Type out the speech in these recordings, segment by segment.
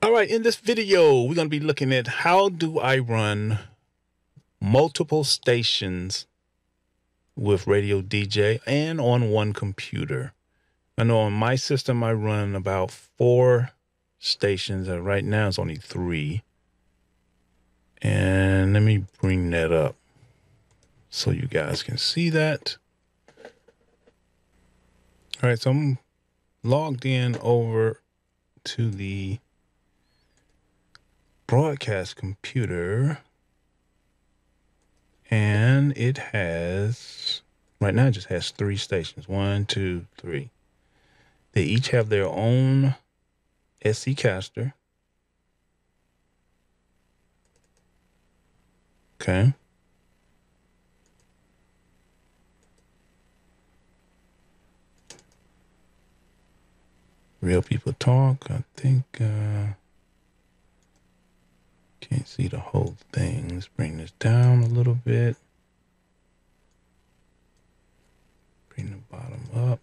All right, in this video, we're going to be looking at how do I run multiple stations with RadioDJ and on one computer. I know on my system, I run about 4 stations, and right now it's only 3. And let me bring that up so you guys can see that. All right, so I'm logged in over to the broadcast computer, and it has, right now it just has 3 stations. 1, 2, 3. They each have their own SC caster. Okay. Real People Talk. I think can't see the whole thing. Let's bring this down a little bit. Bring the bottom up.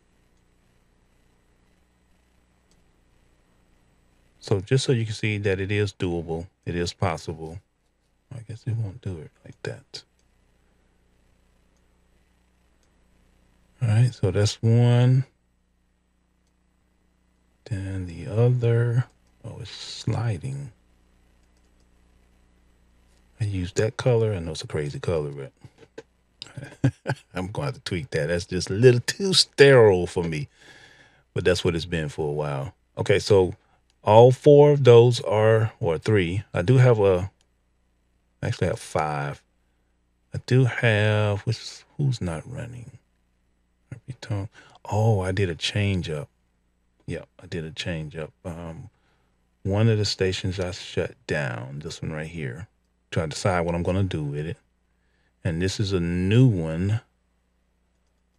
So just so you can see that it is doable, it is possible. I guess it won't do it like that. All right, so that's one. Then the other, oh, it's sliding. I used that color. I know it's a crazy color, but I'm going to have to tweak that. That's just a little too sterile for me, but that's what it's been for a while. Okay, so all 4 of those are, or 3. I do have actually have 5. I do have, who's not running? Oh, I did a change up. Yep, I did a change up. One of the stations I shut down, this one right here. Try to decide what I'm going to do with it. And this is a new one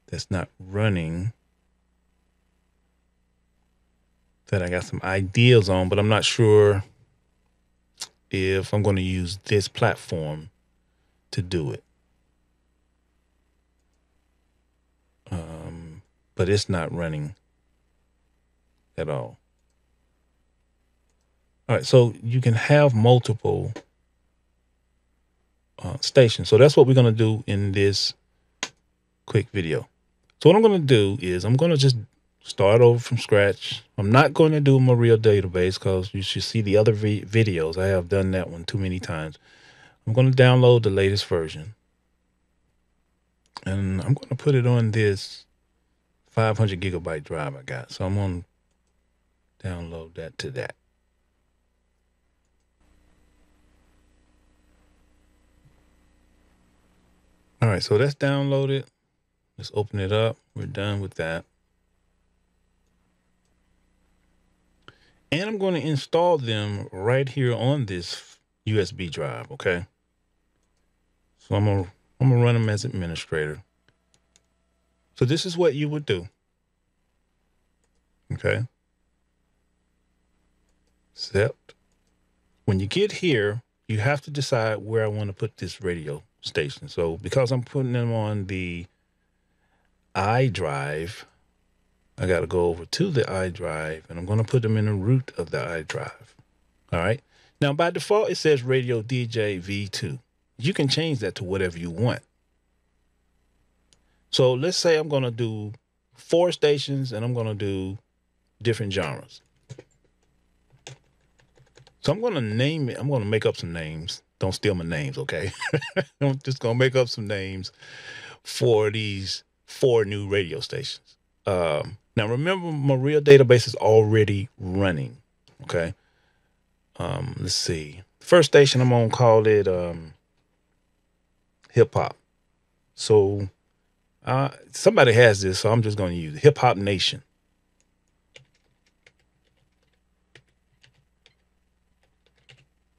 that's not running, that I got some ideas on, but I'm not sure if I'm going to use this platform to do it. But it's not running at all. All right, so you can have multiple stations. So that's what we're going to do in this quick video. So what I'm going to do is I'm going to just start over from scratch. I'm not going to do my real database because you should see the other videos. I have done that one too many times. I'm going to download the latest version, and I'm going to put it on this 500 gigabyte drive I got. So I'm going to download that to that. All right, so that's downloaded. Let's open it up. We're done with that. And I'm going to install them right here on this USB drive, okay? So I'm gonna run them as administrator. So this is what you would do. Okay. Except when you get here, you have to decide where I want to put this radio station. So because I'm putting them on the iDrive, I got to go over to the iDrive, and I'm going to put them in the root of the iDrive. All right. Now, by default, it says RadioDJ V2. You can change that to whatever you want. So let's say I'm going to do 4 stations, and I'm going to do different genres. So I'm going to name it. I'm going to make up some names. Don't steal my names, okay? I'm just going to make up some names for these 4 new radio stations. Now, remember, my real database is already running, okay? Let's see. First station, I'm going to call it hip-hop. So somebody has this, so I'm just going to use Hip Hop Nation.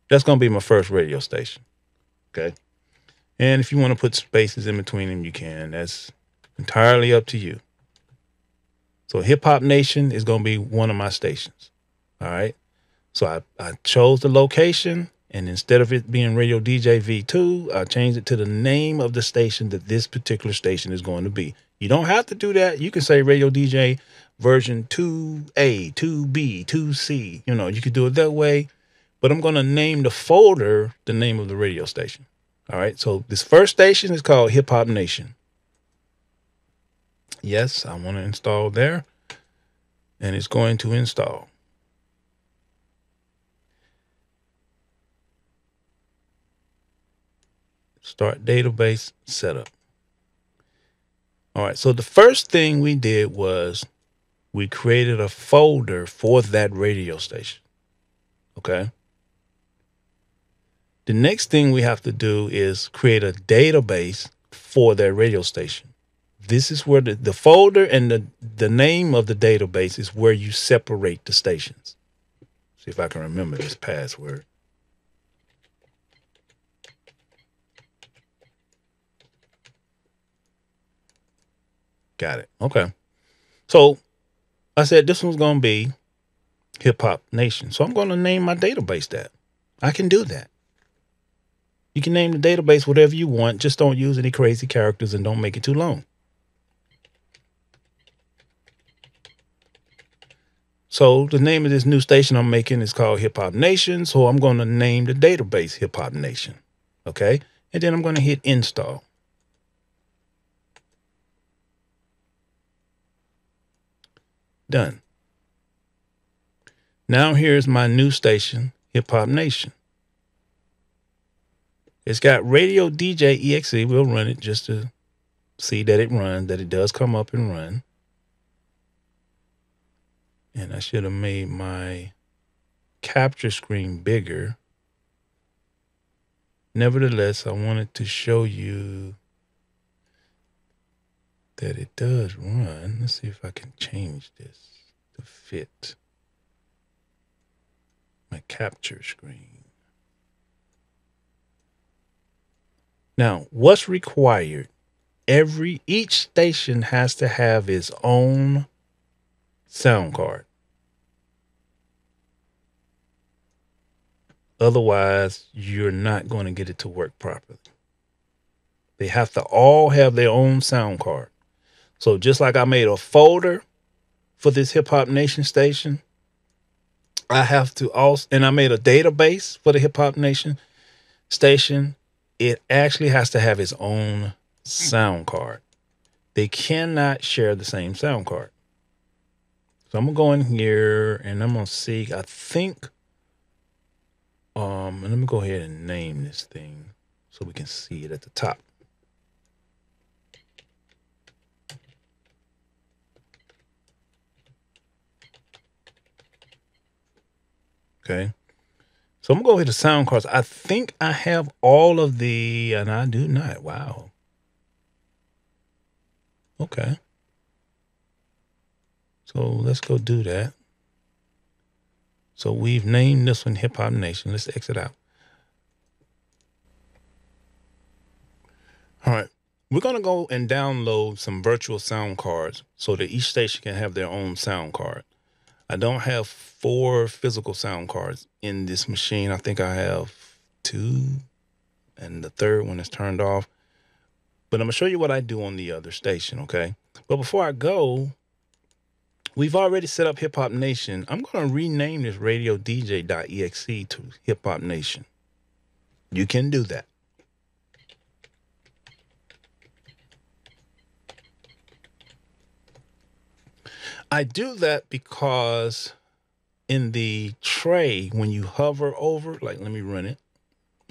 That's going to be my first radio station, okay? And if you want to put spaces in between them, you can. That's entirely up to you. So Hip Hop Nation is going to be one of my stations, all right? So I chose the location, And instead of it being Radio DJ V2, I changed it to the name of the station that this particular station is going to be. You don't have to do that. You can say Radio DJ version 2A, 2B, 2C. You know, you could do it that way. But I'm going to name the folder the name of the radio station. All right. So this first station is called Hip Hop Nation. Yes, I want to install there. And it's going to install. Start database setup. All right. So the first thing we did was we created a folder for that radio station. Okay. The next thing we have to do is create a database for that radio station. This is where the folder and the name of the database is where you separate the stations. See if I can remember this password. Got it. Okay. So I said this one's going to be Hip Hop Nation. So I'm going to name my database that. I can do that. You can name the database whatever you want. Just don't use any crazy characters and don't make it too long. So the name of this new station I'm making is called Hip Hop Nation. So I'm going to name the database Hip Hop Nation. Okay. And then I'm going to hit install. Done. Now here's my new station, Hip Hop Nation. It's got Radio DJ EXE. We'll run it just to see that it runs, that it does come up and run. And I should have made my capture screen bigger. Nevertheless, I wanted to show you that it does run. Let's see if I can change this to fit my capture screen. Now, what's required? Each station has to have its own sound card. Otherwise, you're not going to get it to work properly. They have to all have their own sound card. So just like I made a folder for this Hip Hop Nation station, I have to also, and I made a database for the Hip Hop Nation station. It actually has to have its own sound card. They cannot share the same sound card. So I'm going to go in here and I'm going to see, I think, and let me go ahead and name this thing so we can see it at the top. Okay. So I'm going to go ahead to sound cards. I think I have all of the, and I do not. Wow. Okay. So let's go do that. So we've named this one Hip Hop Nation. Let's exit out. All right. We're going to go and download some virtual sound cards so that each station can have their own sound card. I don't have 4 physical sound cards in this machine. I think I have 2, and the third one is turned off. But I'm going to show you what I do on the other station, okay? But before I go, we've already set up Hip Hop Nation. I'm going to rename this RadioDJ.exe to Hip Hop Nation. You can do that. I do that because in the tray, when you hover over, like, let me run it.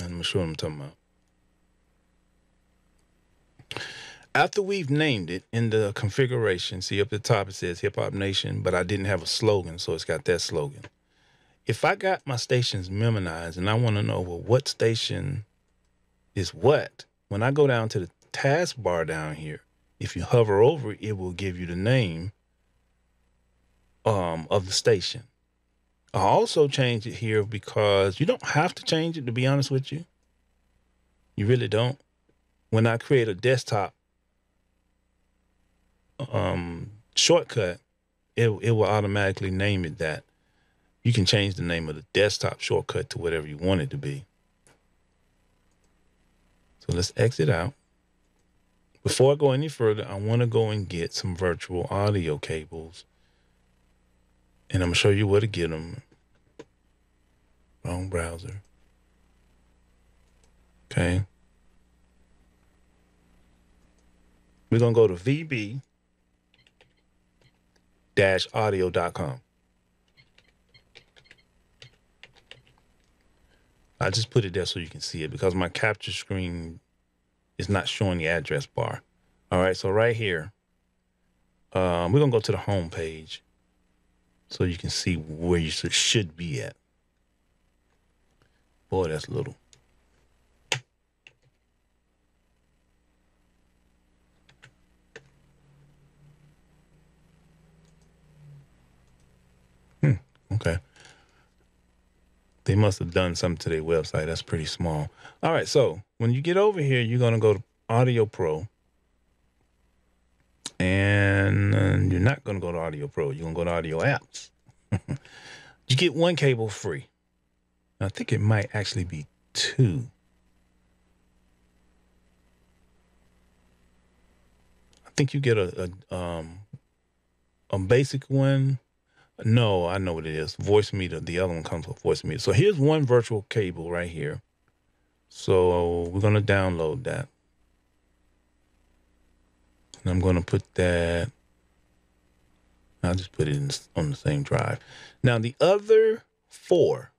And I'm going to show you what I'm talking about. After we've named it in the configuration, see up at the top, it says Hip Hop Nation, but I didn't have a slogan, so it's got that slogan. If I got my stations memorized and I want to know, well, what station is what, when I go down to the taskbar down here, if you hover over it, it will give you the name of the station. I also change it here because you don't have to change it, to be honest with you. You really don't. When I create a desktop shortcut, it will automatically name it that. You can change the name of the desktop shortcut to whatever you want it to be. So let's exit out. Before I go any further, I want to go and get some virtual audio cables. And I'm going to show you where to get them. Wrong browser. Okay. We're going to go to vb-audio.com. I just put it there so you can see it because my capture screen is not showing the address bar. All right, so right here, we're going to go to the home page so you can see where you should be at. Boy, that's little. Okay. They must have done something to their website. That's pretty small. All right, so when you get over here, you're going to go to Audio Pro. And you're not going to go to Audio Pro. You're going to go to Audio Apps. You get one cable free. I think it might actually be two. I think you get a basic one. No, I know what it is. Voice meter. The other one comes with voice meter. So here's one virtual cable right here. So we're going to download that. And I'm going to put that. I'll just put it on the same drive. Now the other four,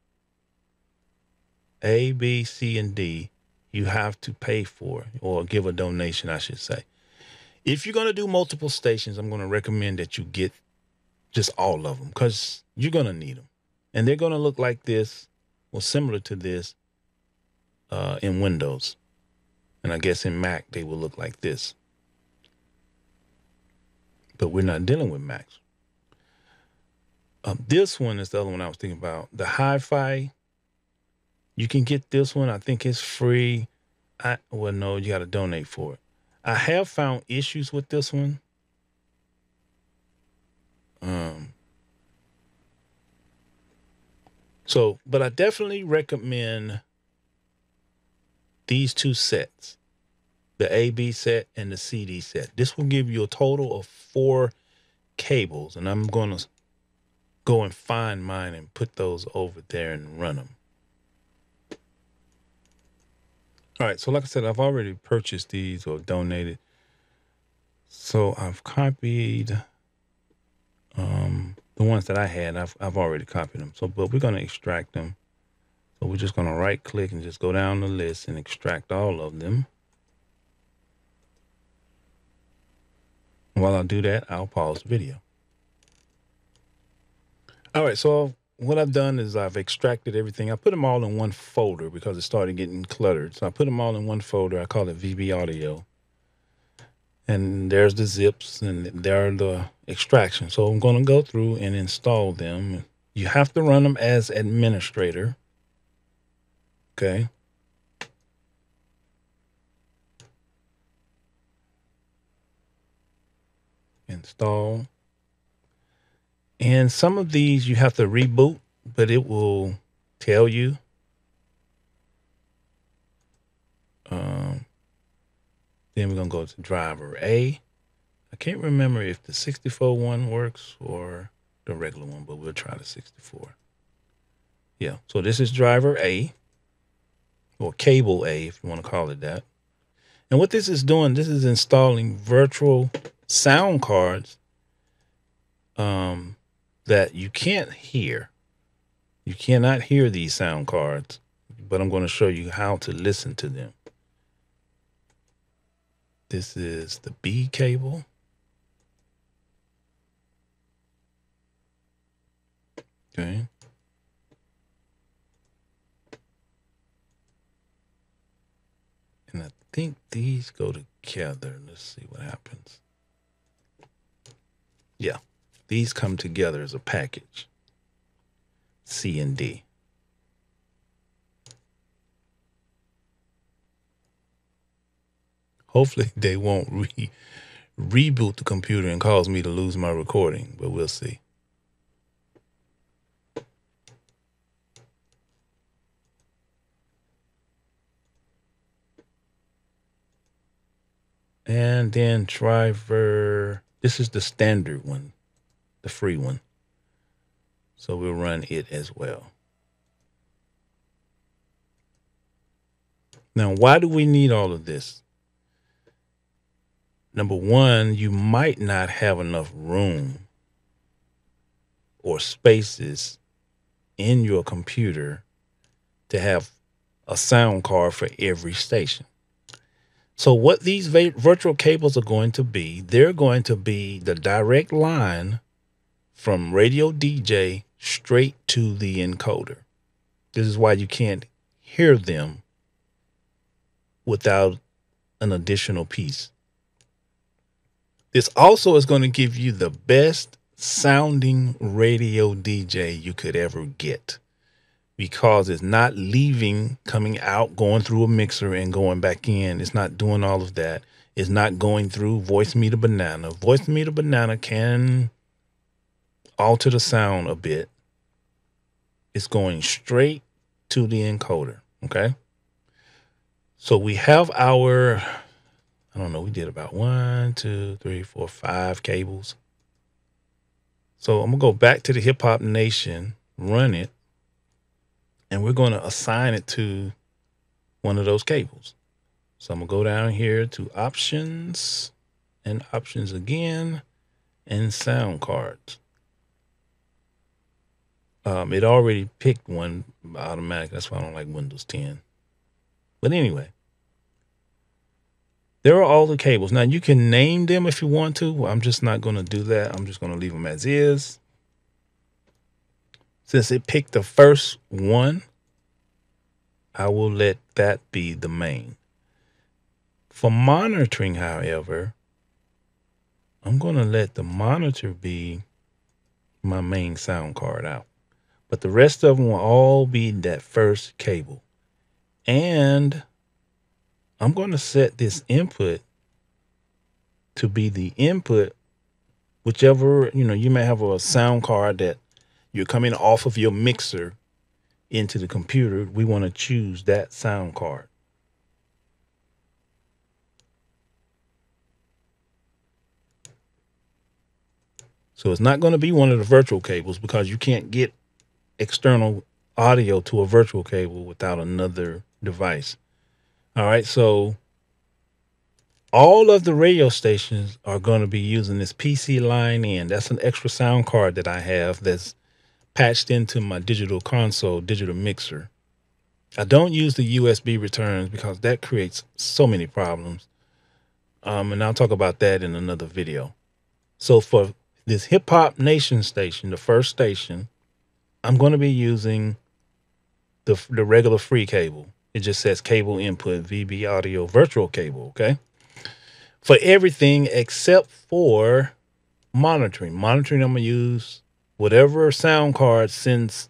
A, B, C, and D, you have to pay for or give a donation, I should say. If you're going to do multiple stations, I'm going to recommend that you get just all of them because you're going to need them. And they're going to look like this or similar to this in Windows. And I guess in Mac, they will look like this. But we're not dealing with Macs. This one is the other one I was thinking about. The Hi-Fi, you can get this one. I think it's free. Well, no, you got to donate for it. I have found issues with this one. But I definitely recommend these two sets, the AB set and the CD set. This will give you a total of 4 cables, and I'm going to go and find mine and put those over there and run them. All right, so like I said, I've already purchased these or donated. So I've copied the ones that I had. I've already copied them. But we're going to extract them. So we're just going to right click and just go down the list and extract all of them. While I do that, I'll pause the video. All right, so what I've done is I've extracted everything. I put them all in one folder because it started getting cluttered. So I put them all in one folder. I call it VB Audio. And there's the zips and there are the extractions. So I'm going to go through and install them. You have to run them as administrator. Okay. Install. And some of these you have to reboot, but it will tell you. Then we're going to go to driver A. I can't remember if the 64 one works or the regular one, but we'll try the 64. Yeah, so this is driver A, or cable A, if you want to call it that. And what this is doing, this is installing virtual sound cards that you can't hear. You cannot hear these sound cards, but I'm going to show you how to listen to them. This is the B cable. Okay. And I think these go together. Let's see what happens. Yeah, these come together as a package. C and D. Hopefully they won't reboot the computer and cause me to lose my recording, but we'll see. And then driver, this is the standard one, the free one. So we'll run it as well. Now, why do we need all of this? Number one, you might not have enough room or spaces in your computer to have a sound card for every station. So what these virtual cables are going to be, they're going to be the direct line from RadioDJ straight to the encoder. This is why you can't hear them without an additional piece. This also is going to give you the best sounding RadioDJ you could ever get, because it's not leaving, coming out, going through a mixer and going back in. It's not doing all of that. It's not going through Voice Meter Banana. Voice Meter Banana can alter the sound a bit. It's going straight to the encoder. Okay. So we have our, I don't know, we did about 1, 2, 3, 4, 5 cables. So I'm going to go back to the Hip Hop Nation, run it, and we're going to assign it to one of those cables. So I'm going to go down here to options and options again and sound cards. It already picked one automatic. That's why I don't like Windows 10. But anyway, there are all the cables. Now you can name them if you want to. I'm just not going to do that. I'm just going to leave them as is. Since it picked the first one, I will let that be the main. For monitoring, however, I'm going to let the monitor be my main sound card out. But the rest of them will all be that first cable. And I'm going to set this input to be the input, whichever, you may have a sound card that you're coming off of your mixer into the computer. We want to choose that sound card. So it's not going to be one of the virtual cables, because you can't get external audio to a virtual cable without another device. All right. So all of the radio stations are going to be using this PC line in. That's an extra sound card that I have that's patched into my digital console, digital mixer. I don't use the USB returns because that creates so many problems. And I'll talk about that in another video. So for this Hip Hop Nation station, the first station, I'm going to be using the regular free cable. It just says cable input VB audio virtual cable. Okay. For everything except for monitoring. Monitoring, I'm going to use whatever sound card sends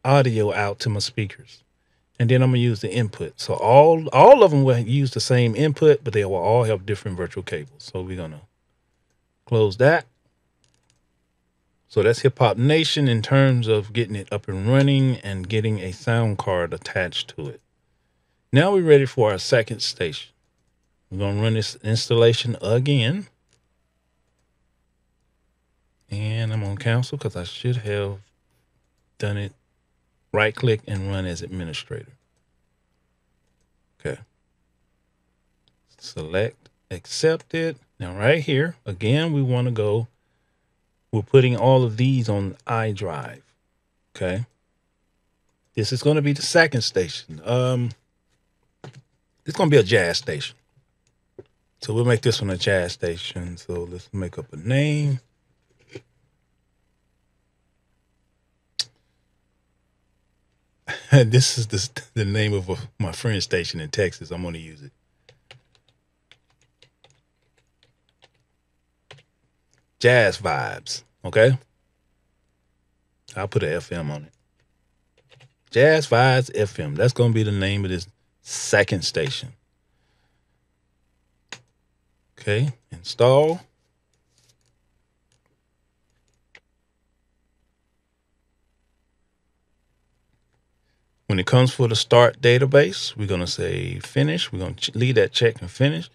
audio out to my speakers. And then I'm going to use the input. So all of them will use the same input, but they will all have different virtual cables. So we're going to close that. So that's Hip Hop Nation in terms of getting it up and running and getting a sound card attached to it. Now we're ready for our second station. We're going to run this installation again. And I'm going to cancel because I should have done it. Right click and run as administrator. Okay. Select, accept it. Now right here, again, we want to go. We're putting all of these on iDrive. Okay. This is going to be the second station. It's going to be a jazz station. So we'll make this one a jazz station. So let's make up a name. This is the name of my friend's station in Texas. I'm going to use it. Jazz Vibes. Okay. I'll put an FM on it. Jazz Vibes FM. That's going to be the name of this second station. Okay. Install. When it comes for the start database, we're going to say finish. We're going to leave that check and finish.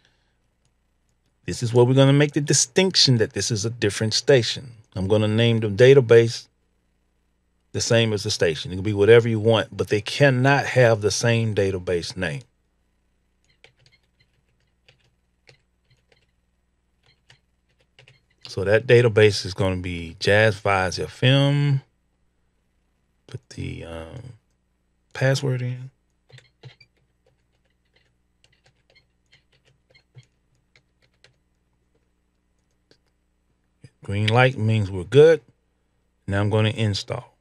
This is where we're going to make the distinction that this is a different station. I'm going to name the database the same as the station. It can be whatever you want, but they cannot have the same database name. So that database is going to be Jazz Vibes FM. Put the password in. Green light means we're good. Now I'm going to install.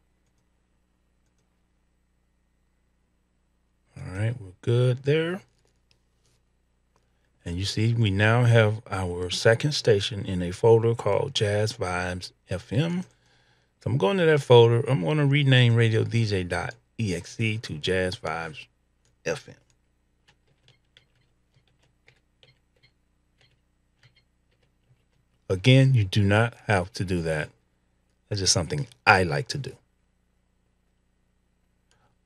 All right, we're good there. And you see, we now have our second station in a folder called Jazz Vibes FM. So I'm going to that folder. I'm going to rename RadioDJ.exe to Jazz Vibes FM. Again, you do not have to do that. That's just something I like to do.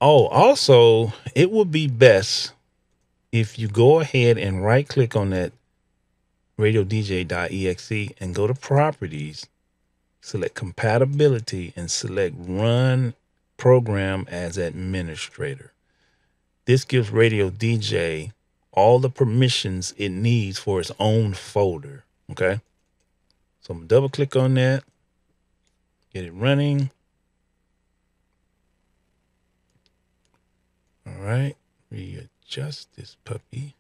Oh, also, it would be best if you go ahead and right click on that RadioDJ.exe and go to properties, select compatibility, and select run program as administrator. This gives RadioDJ all the permissions it needs for its own folder. Okay. So I'm going to double click on that, get it running. All right. Readjust this puppy.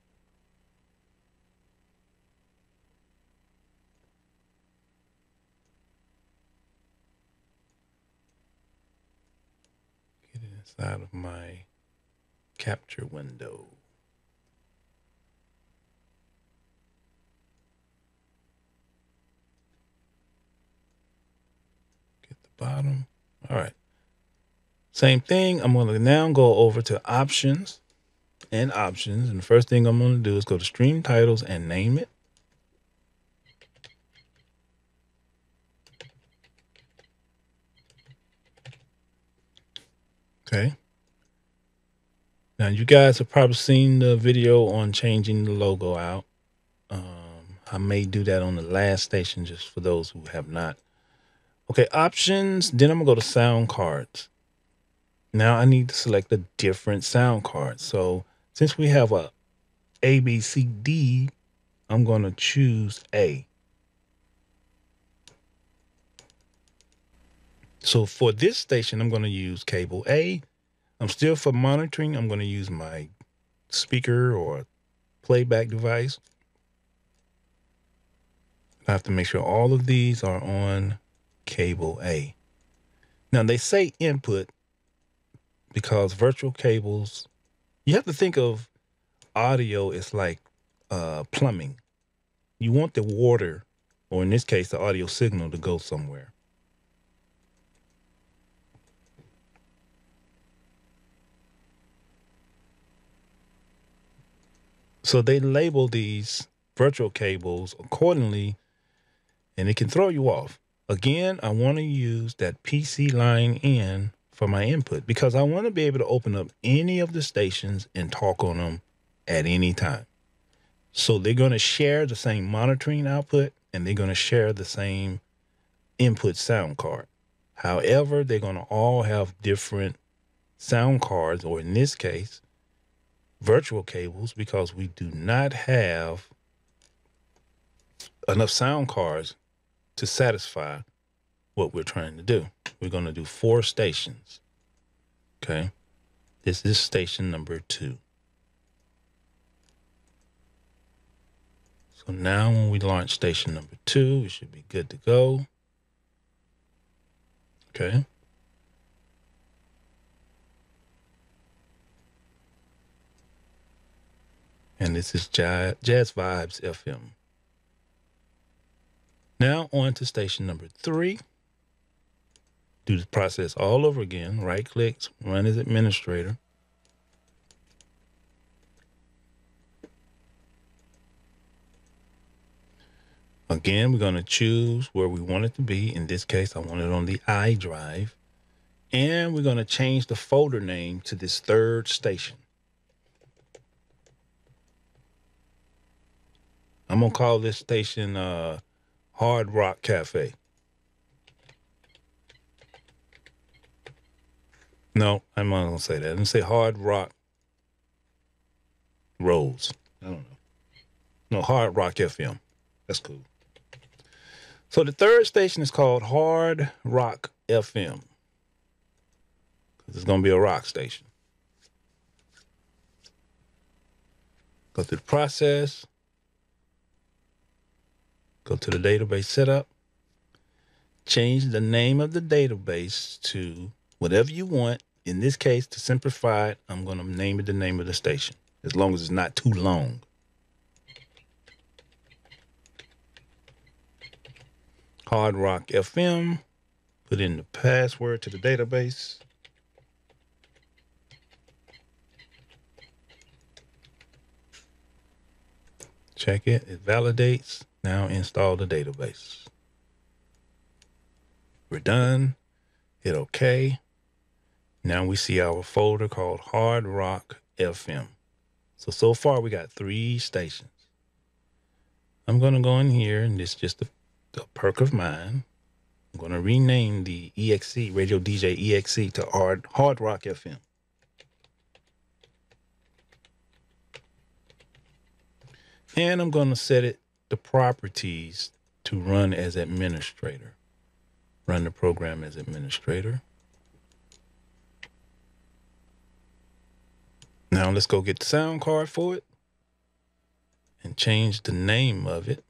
Get it inside of my capture window. Get the bottom. All right. Same thing. I'm going to now go over to options. And the first thing I'm going to do is go to stream titles and name it. Okay. Now you guys have probably seen the video on changing the logo out. I may do that on the last station just for those who have not. Okay, options. Then I'm going to go to sound cards. Now I need to select a different sound card. So since we have a B, C, D, I'm going to choose A. So for this station, I'm going to use cable A. I'm still for monitoring. I'm going to use my speaker or playback device. I have to make sure all of these are on cable A. Now they say input because virtual cables, you have to think of audio as like plumbing. You want the water, or in this case, the audio signal to go somewhere. So they label these virtual cables accordingly, and it can throw you off. Again, I want to use that PC line in for my input because I want to be able to open up any of the stations and talk on them at any time. So they're going to share the same monitoring output and they're going to share the same input sound card. However, they're going to all have different sound cards, or in this case, virtual cables, because we do not have enough sound cards to satisfy what we're trying to do. We're going to do 4 stations. Okay. This is station number 2. So now when we launch station number 2, we should be good to go. Okay. And this is Jazz Vibes FM. Now on to station number 3. Do the process all over again. Right click, run as administrator. Again, we're going to choose where we want it to be. In this case, I want it on the I drive. And we're going to change the folder name to this 3rd station. I'm going to call this station Hard Rock Cafe. No, I'm not going to say that. I'm going to say Hard Rock Rose. I don't know. No, Hard Rock FM. That's cool. So the third station is called Hard Rock FM. It's going to be a rock station. Go through the process. Go to the database setup. Change the name of the database to whatever you want. In this case, to simplify it, I'm going to name it the name of the station, as long as it's not too long. Hard Rock FM. Put in the password to the database. Check it. It validates. Now install the database. We're done. Hit OK. Now we see our folder called Hard Rock FM. So far we got 3 stations. I'm going to go in here, and this is just a perk of mine. I'm going to rename the EXE, RadioDJ EXE, to Hard Rock FM. And I'm going to set it, the properties, to run as administrator. Run the program as administrator. Now let's go get the sound card for it and change the name of it.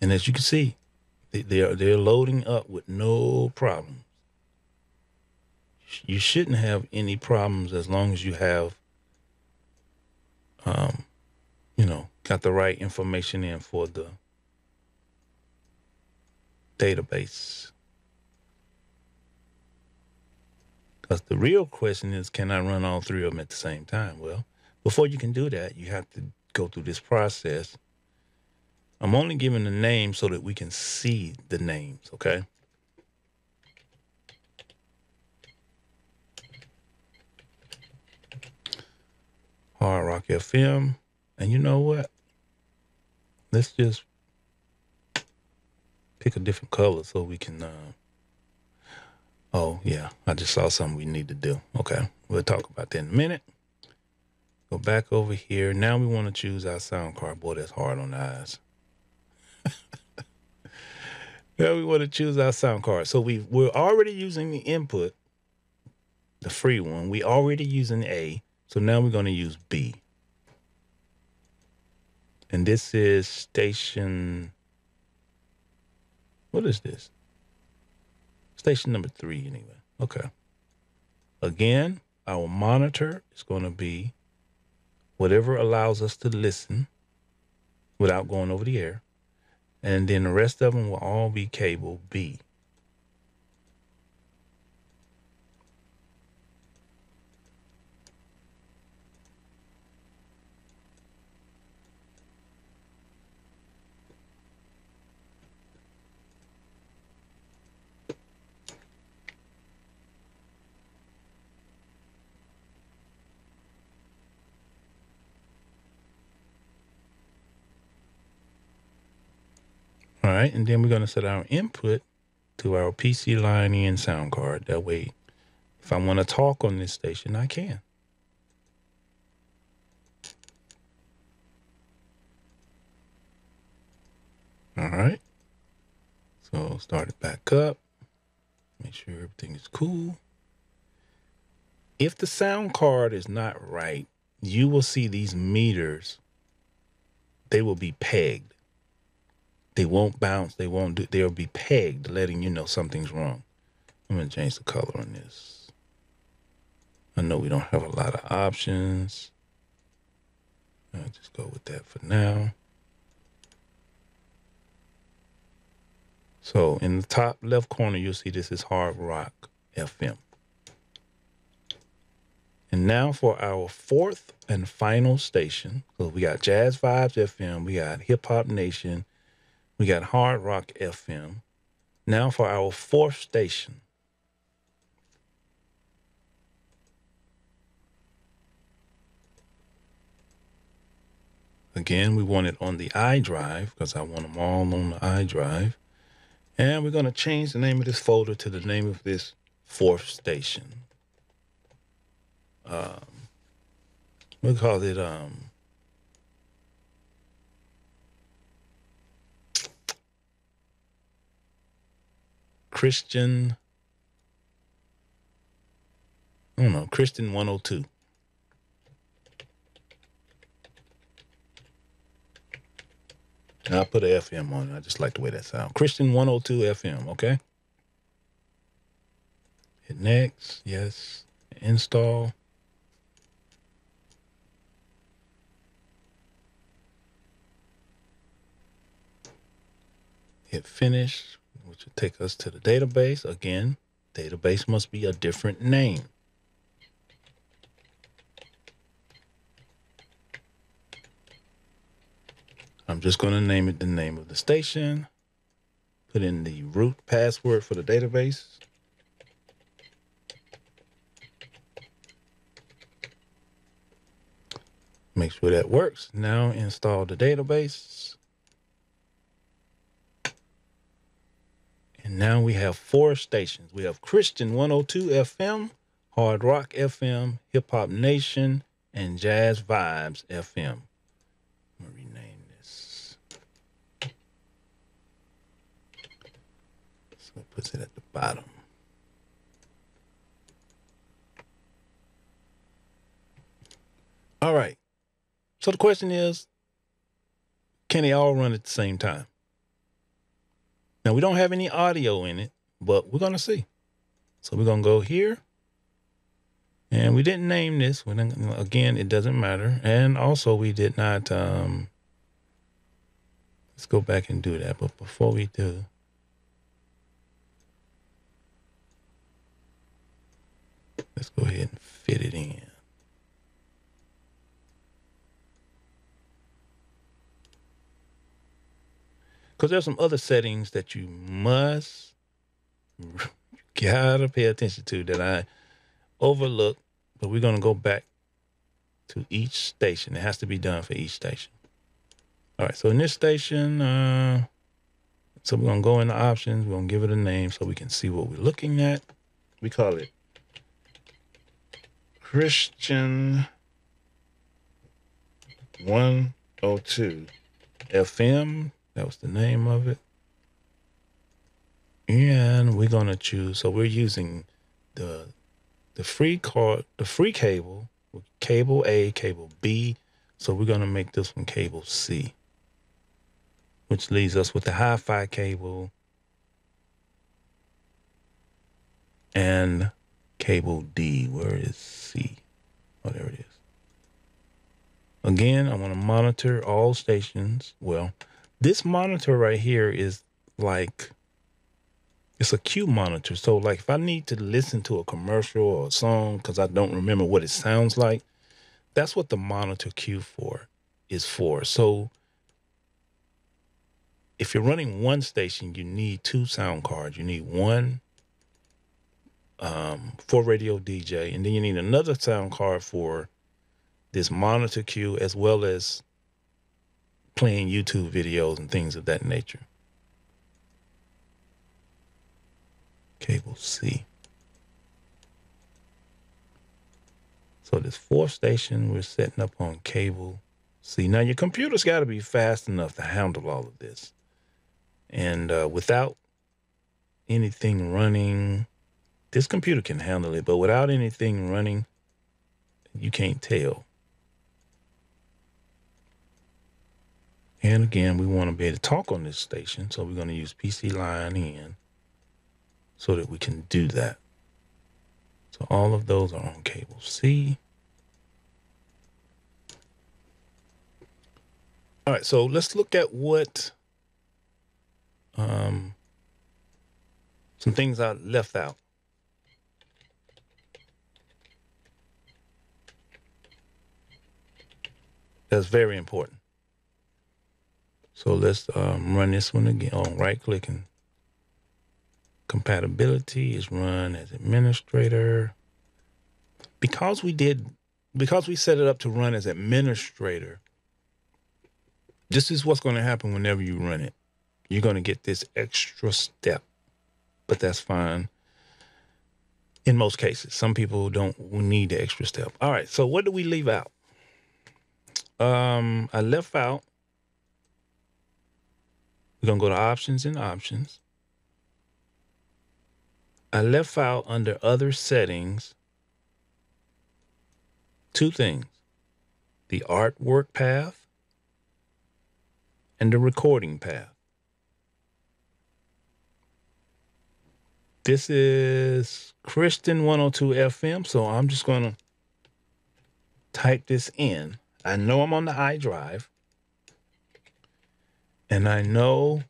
And as you can see, they're loading up with no problems. You shouldn't have any problems as long as you have, got the right information in for the database. Because the real question is, can I run all 3 of them at the same time? Well, before you can do that, you have to go through this process. I'm only giving the name so that we can see the names, okay? Hard Rock FM. And you know what? Let's just pick a different color so we can... Oh, yeah. I just saw something we need to do. Okay. We'll talk about that in a minute. Go back over here. Now we want to choose our sound card. Boy, that's hard on the eyes. Now we want to choose our sound card. So we're already using the input, the free one. We already using A. So now we're going to use B. And this is station... What is this? Station number 3, anyway. Okay. Again, our monitor is going to be whatever allows us to listen without going over the air. And then the rest of them will all be cable B. All right, and then we're going to set our input to our PC line in sound card. That way, if I want to talk on this station, I can. All right. So start it back up. Make sure everything is cool. If the sound card is not right, you will see these meters. They will be pegged. They won't bounce. They'll be pegged, letting you know something's wrong. I'm going to change the color on this. I know we don't have a lot of options. I'll just go with that for now. So in the top left corner, you'll see this is Hard Rock FM. And now for our 4th and final station. So we got Jazz Vibes FM. We got Hip Hop Nation. We got Hard Rock FM. Now for our 4th station. Again, we want it on the iDrive because I want them all on the iDrive. And we're going to change the name of this folder to the name of this fourth station. We'll call it Christian 102. And I'll put an FM on it. I just like the way that sounds. Christian 102 FM, okay? Hit next, yes. Install. Hit finish, which will take us to the database. Again, database must be a different name. I'm just going to name it the name of the station. Put in the root password for the database. Make sure that works. Now install the database. And now we have 4 stations. We have Christian 102 FM, Hard Rock FM, Hip Hop Nation, and Jazz Vibes FM. I'm going to rename this. So it puts it at the bottom. All right. So the question is, can they all run at the same time? Now, we don't have any audio in it, but we're going to see. So we're going to go here. And we didn't name this. Again, it doesn't matter. And also, we did not. Let's go back and do that. But before we do, let's go ahead and fit it in. Because there's some other settings that you gotta pay attention to that I overlooked, but we're going to go back to each station. It has to be done for each station. All right, so in this station, so we're going to go into options. We're going to give it a name so we can see what we're looking at. We call it Christian 102 FM. That was the name of it. And we're going to choose, so we're using the free cable, cable A, cable B. So we're going to make this one cable C, which leaves us with the hi-fi cable and cable D. Where is C? Oh, there it is. Again, I want to monitor all stations. Well, this monitor right here is like, it's a cue monitor. So like if I need to listen to a commercial or a song because I don't remember what it sounds like, that's what the monitor cue is for. So if you're running one station, you need 2 sound cards. You need one for RadioDJ, and then you need another sound card for this monitor cue, as well as playing YouTube videos and things of that nature. Cable C. So this 4th station we're setting up on cable C. Now your computer's got to be fast enough to handle all of this. And without anything running, this computer can handle it, but without anything running, you can't tell. And again, we want to be able to talk on this station, so we're going to use PC line in so that we can do that. So all of those are on cable C. All right, so let's look at what some things I left out. That's very important. So let's run this one again. Oh, right-click and compatibility is run as administrator. Because we set it up to run as administrator, This is what's going to happen whenever you run it. You're going to get this extra step, but that's fine in most cases. Some people don't need the extra step. All right, so what do we leave out? I left out, we're going to go to options and options. I left out under other settings two things: the artwork path and the recording path. This is Christian 102 FM, so I'm just going to type this in. I know I'm on the iDrive, and I know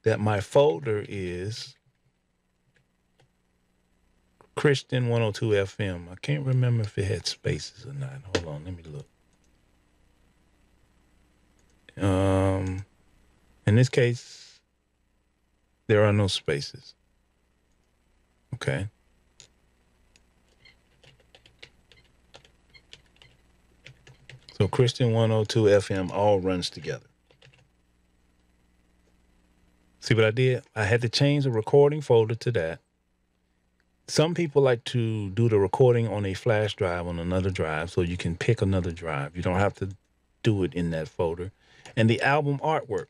that my folder is Christian 102 FM. I can't remember if it had spaces or not. Hold on, let me look. In this case, there are no spaces. Okay. So Christian 102 FM all runs together. See what I did? I had to change the recording folder to that. Some people like to do the recording on a flash drive on another drive, so you can pick another drive. You don't have to do it in that folder. And the album artwork,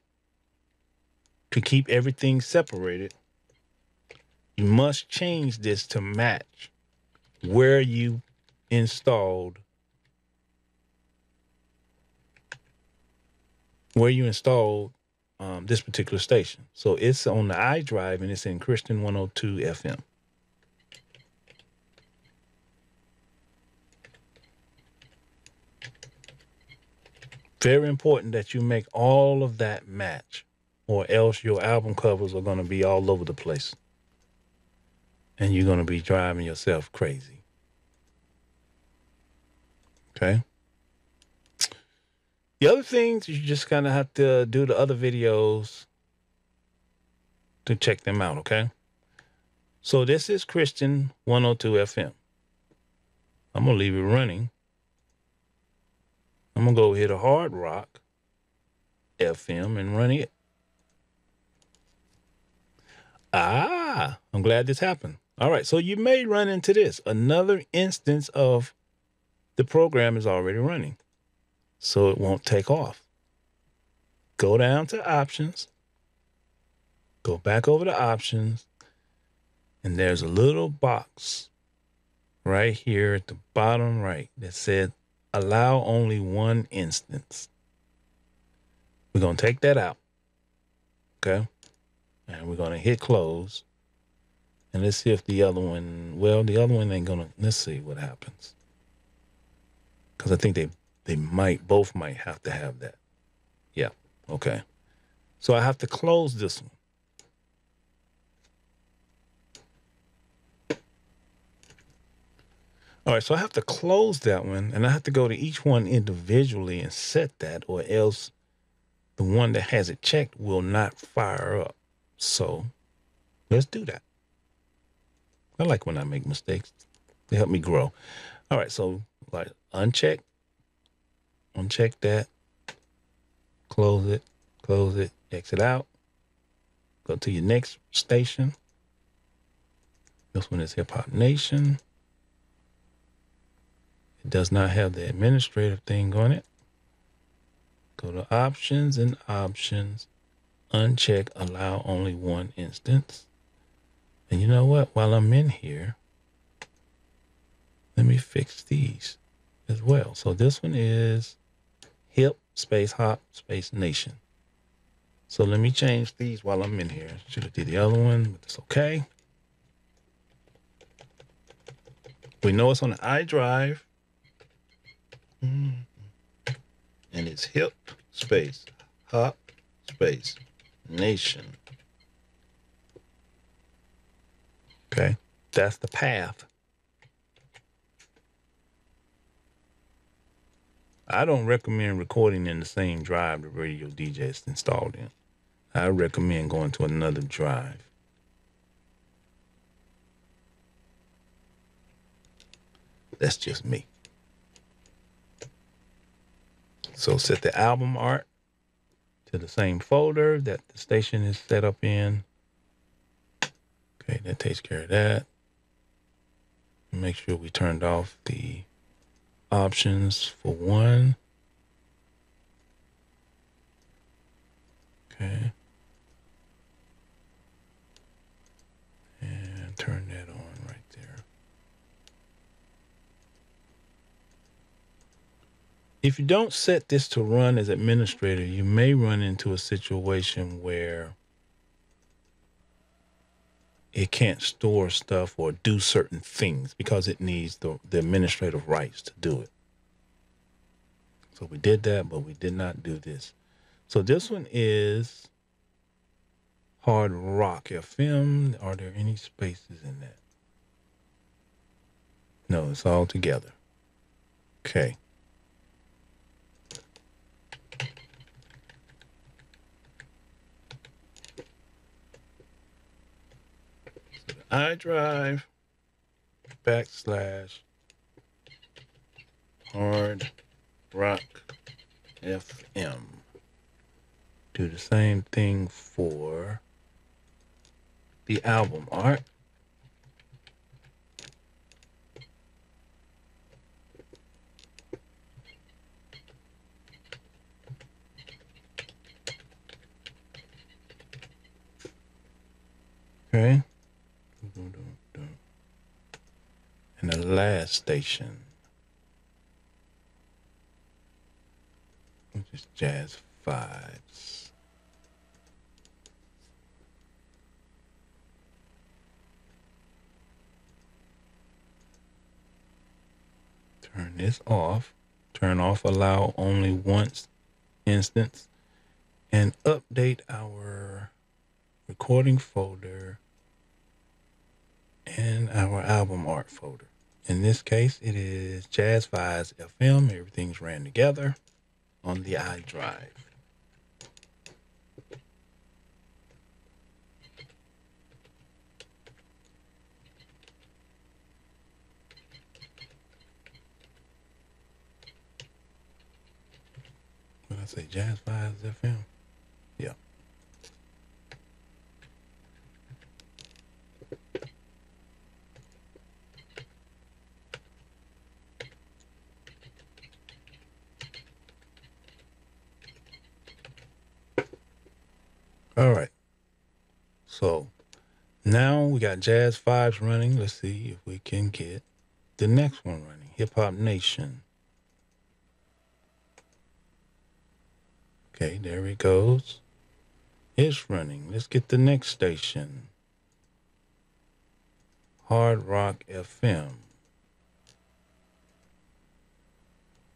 to keep everything separated, you must change this to match where you installed this particular station. So it's on the iDrive and it's in Christian 102 FM. Very important that you make all of that match, or else your album covers are going to be all over the place. And you're going to be driving yourself crazy. Okay? The other things, you just kind of have to do the other videos to check them out, okay? So this is Christian 102 FM. I'm going to leave it running. I'm going to go hit a Hard Rock FM and run it. I'm glad this happened. All right, so you may run into this. Another instance of the program is already running, so it won't take off. Go down to options. Go back over to options. And there's a little box right here at the bottom right that said allow only one instance. We're going to take that out. Okay. And we're going to hit close. And let's see if the other one, well, the other one ain't going to, let's see what happens. Because I think they both might have to have that. Yeah. Okay. So I have to close this one. All right, so I have to close that one, and I have to go to each one individually and set that, or else the one that has it checked will not fire up. So let's do that. I like when I make mistakes. They help me grow. All right, so like uncheck that, close it, exit out, go to your next station. This one is Hip Hop Nation. It does not have the administrative thing on it. Go to options and options. Uncheck allow only one instance. And you know what? While I'm in here, let me fix these as well. So this one is hip space hop space nation. So let me change these while I'm in here. Should have did the other one, but it's okay. We know it's on the iDrive. And it's hip space hop space nation. Okay, that's the path. I don't recommend recording in the same drive the RadioDJ is installed in. I recommend going to another drive. That's just me. So set the album art to the same folder that the station is set up in. Okay, that takes care of that. Make sure we turned off the options for one. Okay. And turn that on right there. If you don't set this to run as administrator, you may run into a situation where it can't store stuff or do certain things because it needs the administrative rights to do it. So we did that, but we did not do this. So this one is Hard Rock FM. Are there any spaces in that? No, it's all together. Okay. So the iDrive / Hard Rock FM. Do the same thing for the album art. Okay. And the last station, which is Jazz Vibes. Turn this off. Turn off allow only once instance. And update our recording folder and our album art folder. In this case, it is Jazz Vibes FM. Everything's ran together on the iDrive. What did I say? Jazz Vibes FM? Yeah. All right. So now we got Jazz Vibes running. Let's see if we can get the next one running. Hip Hop Nation. Okay, there it goes. It's running. Let's get the next station. Hard Rock FM.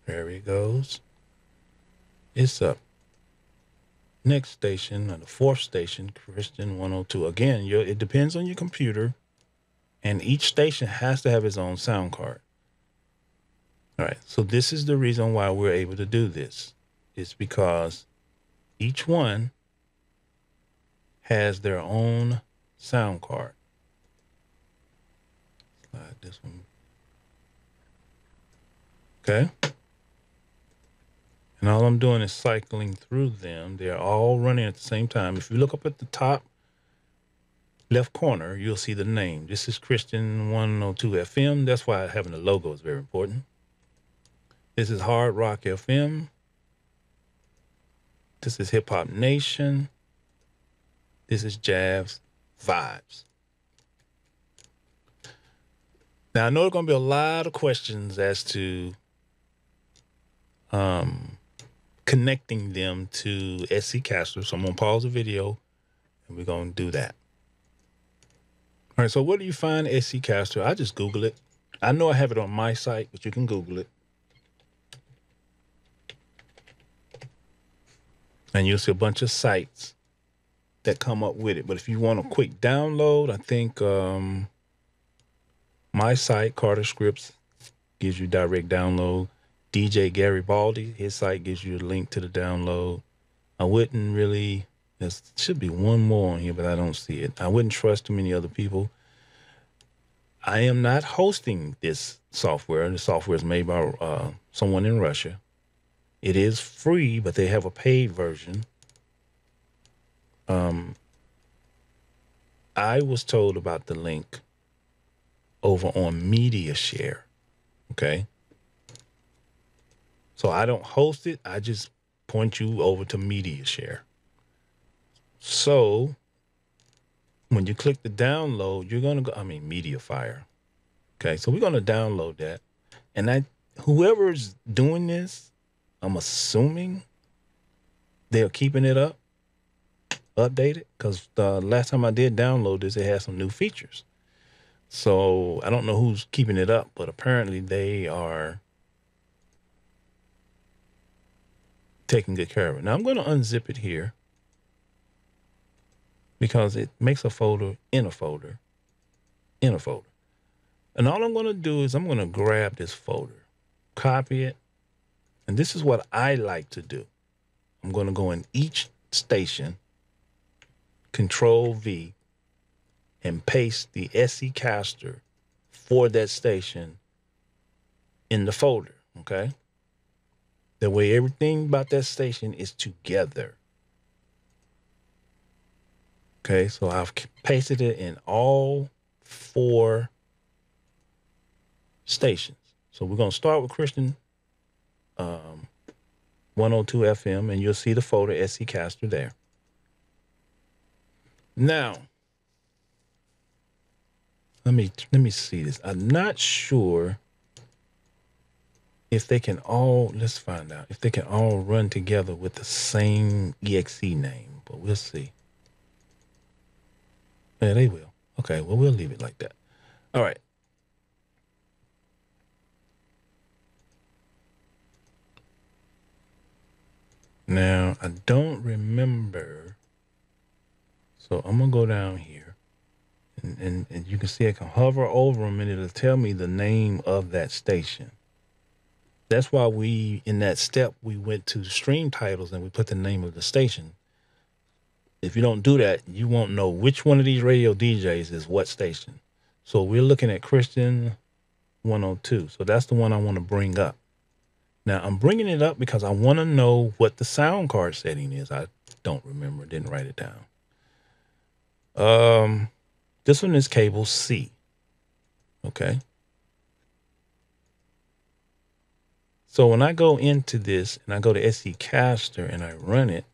There it goes. It's up. Next station, or the fourth station, Christian 102. Again, it depends on your computer, and each station has to have its own sound card. All right, so this is the reason why we're able to do this. It's because each one has their own sound card. Slide this one. Okay. And all I'm doing is cycling through them. They're all running at the same time. If you look up at the top left corner, you'll see the name. This is Christian 102 FM. That's why having the logo is very important. This is Hard Rock FM. This is Hip Hop Nation. This is Jazz Vibes. Now, I know there are going to be a lot of questions as to connecting them to SC Caster. So I'm going to pause the video and we're going to do that. All right, so where do you find SC Caster? I just Google it. I know I have it on my site, but you can Google it. And you'll see a bunch of sites that come up with it. But if you want a quick download, I think my site, Carter Scripts, gives you direct download. DJ Garibaldi, his site gives you a link to the download. I wouldn't really, there should be one more on here, but I don't see it. I wouldn't trust too many other people. I am not hosting this software. The software is made by someone in Russia. It is free, but they have a paid version. I was told about the link over on Media Share. Okay. So I don't host it. I just point you over to Media Share. So when you click the download, you're going to go, Media Fire. Okay. So we're going to download that. And whoever's doing this, I'm assuming they're keeping it updated, because the last time I did download this, it had some new features. So I don't know who's keeping it up, but apparently they are taking good care of it. Now I'm going to unzip it here because it makes a folder in a folder in a folder. And all I'm going to do is I'm going to grab this folder, copy it. And this is what I like to do. I'm going to go in each station, Control V, and paste the SE caster for that station in the folder. Okay. That way everything about that station is together. Okay, so I've pasted it in all 4 stations. So we're going to start with Christian 102 FM, and you'll see the folder SE Caster there. Now, let me see this. I'm not sure if they can all, let's find out, if they can all run together with the same EXE name, but we'll see. Yeah, they will. Okay, well, we'll leave it like that. All right. Now, I don't remember. So I'm going to go down here. And you can see I can hover over them and it'll tell me the name of that station. That's why in that step, we went to stream titles and we put the name of the station. If you don't do that, you won't know which one of these radio DJs is what station. So we're looking at Christian 102. So that's the one I want to bring up. Now I'm bringing it up because I want to know what the sound card setting is. I don't remember, didn't write it down. This one is cable C. Okay. So when I go into this and I go to SE Caster and I run it,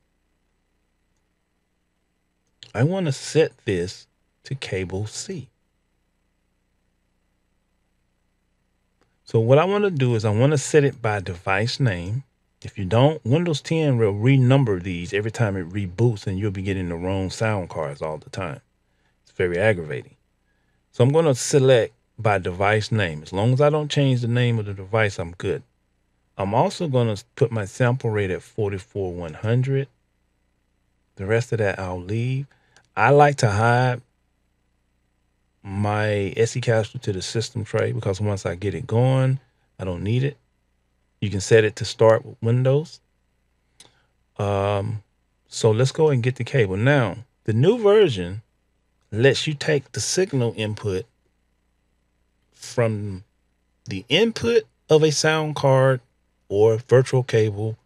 I want to set this to cable C. So what I want to do is I want to set it by device name. If you don't, Windows 10 will renumber these every time it reboots and you'll be getting the wrong sound cards all the time. It's very aggravating. So I'm going to select by device name. As long as I don't change the name of the device, I'm good. I'm also going to put my sample rate at 44,100. The rest of that I'll leave. I like to hide my SE caster to the system tray because once I get it going, I don't need it. You can set it to start with Windows. So let's go and get the cable. Now, the new version lets you take the signal input from the input of a sound card or virtual cable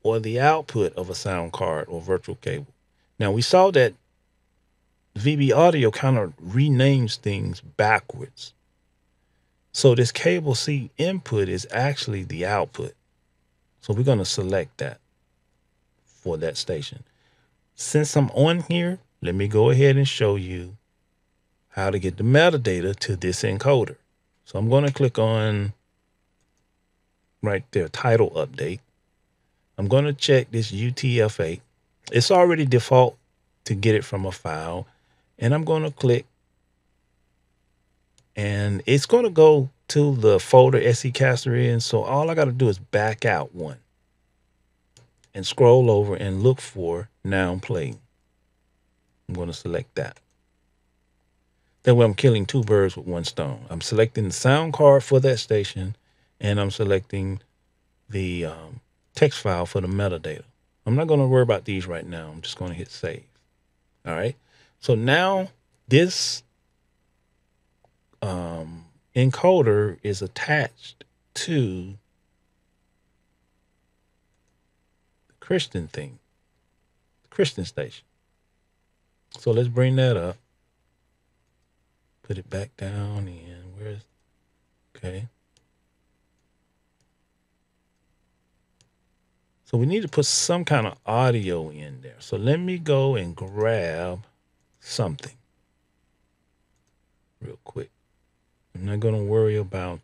or the output of a sound card or virtual cable. Now, we saw that VB Audio kind of renames things backwards. So this cable C input is actually the output. So we're going to select that for that station. Since I'm on here, let me go ahead and show you how to get the metadata to this encoder. So I'm going to click on right there, title update. I'm going to check this UTF-8. It's already default to get it from a file. And I'm going to click and it's going to go to the folder SE Caster in. So all I got to do is back out one and scroll over and look for Now Playing. I'm going to select that. That way I'm killing 2 birds with 1 stone. I'm selecting the sound card for that station and I'm selecting the text file for the metadata. I'm not going to worry about these right now. I'm just going to hit save. All right. So now this encoder is attached to the Christian thing, the Christian station. So let's bring that up. Put it back down in. Where's, okay. So we need to put some kind of audio in there. So let me go and grab something real quick. I'm not going to worry about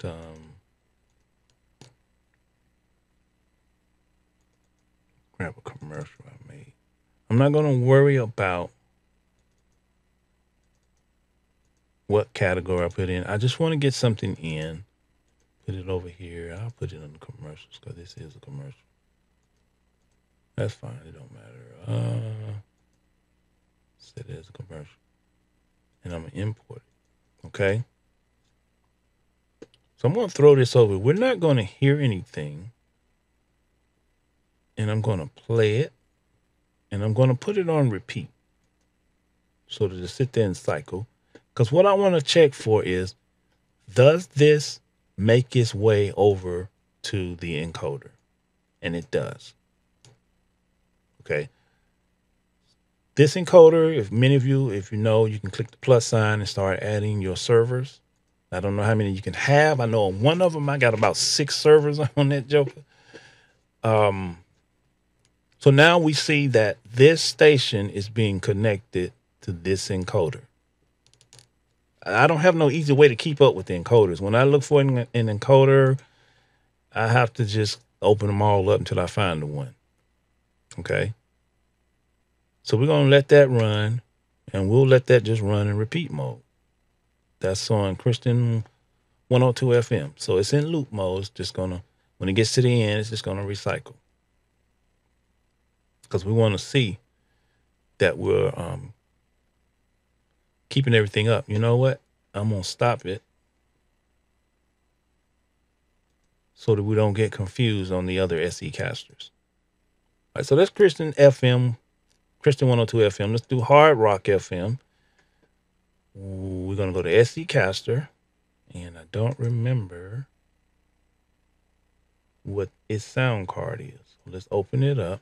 grab a commercial I made. I'm not going to worry about what category I put in. I just want to get something in. Put it over here. I'll put it in the commercials because this is a commercial. That's fine. It don't matter. Set it as a commercial. And I'm going to import it. Okay. So I'm going to throw this over. We're not going to hear anything. And I'm going to play it. And I'm going to put it on repeat. So to just sit there and cycle. Because what I want to check for is, does this make its way over to the encoder? And it does. Okay. This encoder, if many of you, if you know, you can click the plus sign and start adding your servers. I don't know how many you can have. I know on one of them, I got about 6 servers on that joker. So now we see that this station is being connected to this encoder. I don't have no easy way to keep up with the encoders. When I look for an encoder, I have to just open them all up until I find the one. Okay. So we're going to let that run, and we'll let that just run in repeat mode. That's on Christian 102 FM. So it's in loop mode. It's just going to, when it gets to the end, it's just going to recycle. Because we want to see that we're keeping everything up. You know what? I'm going to stop it so that we don't get confused on the other SE casters. All right, so that's Christian FM, Christian 102 FM. Let's do Hard Rock FM. We're going to go to SE caster, and I don't remember what its sound card is. So let's open it up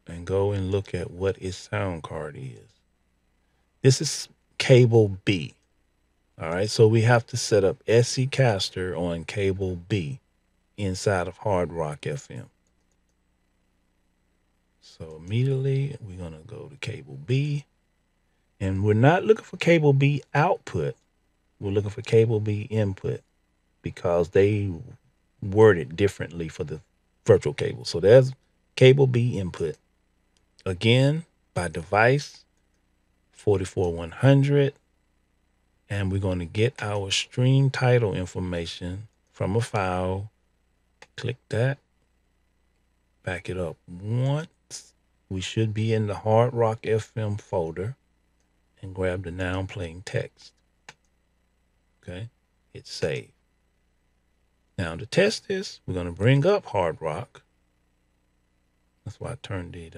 and go and look at what its sound card is. This is cable B. All right, so we have to set up SE caster on cable B inside of Hard Rock FM. So immediately we're going to go to cable B, and we're not looking for cable B output. We're looking for cable B input because they word it differently for the virtual cable. So there's cable B input. Again, by device, 44100. And we're going to get our stream title information from a file. Click that. Back it up once. We should be in the Hard Rock FM folder and grab the now playing text. Okay. Hit save. Now to test this, we're going to bring up Hard Rock. That's why I turned the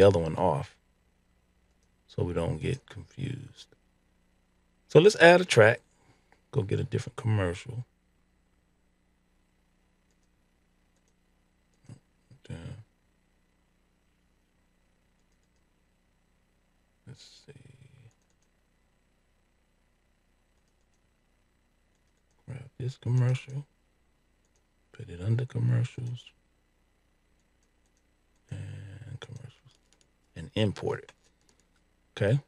other one off, so we don't get confused. So let's add a track. Go get a different commercial. Let's see. Grab this commercial. Put it under commercials. And commercials. And import it. Okay.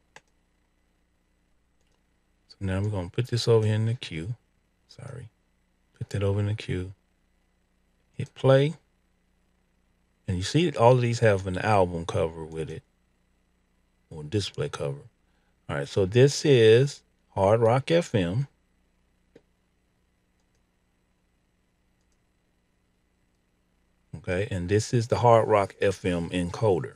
So now we're going to put this over here in the queue. Sorry. Put that over in the queue. Hit play. And you see all of these have an album cover with it. Or display cover. All right. So this is Hard Rock FM. Okay. And this is the Hard Rock FM encoder.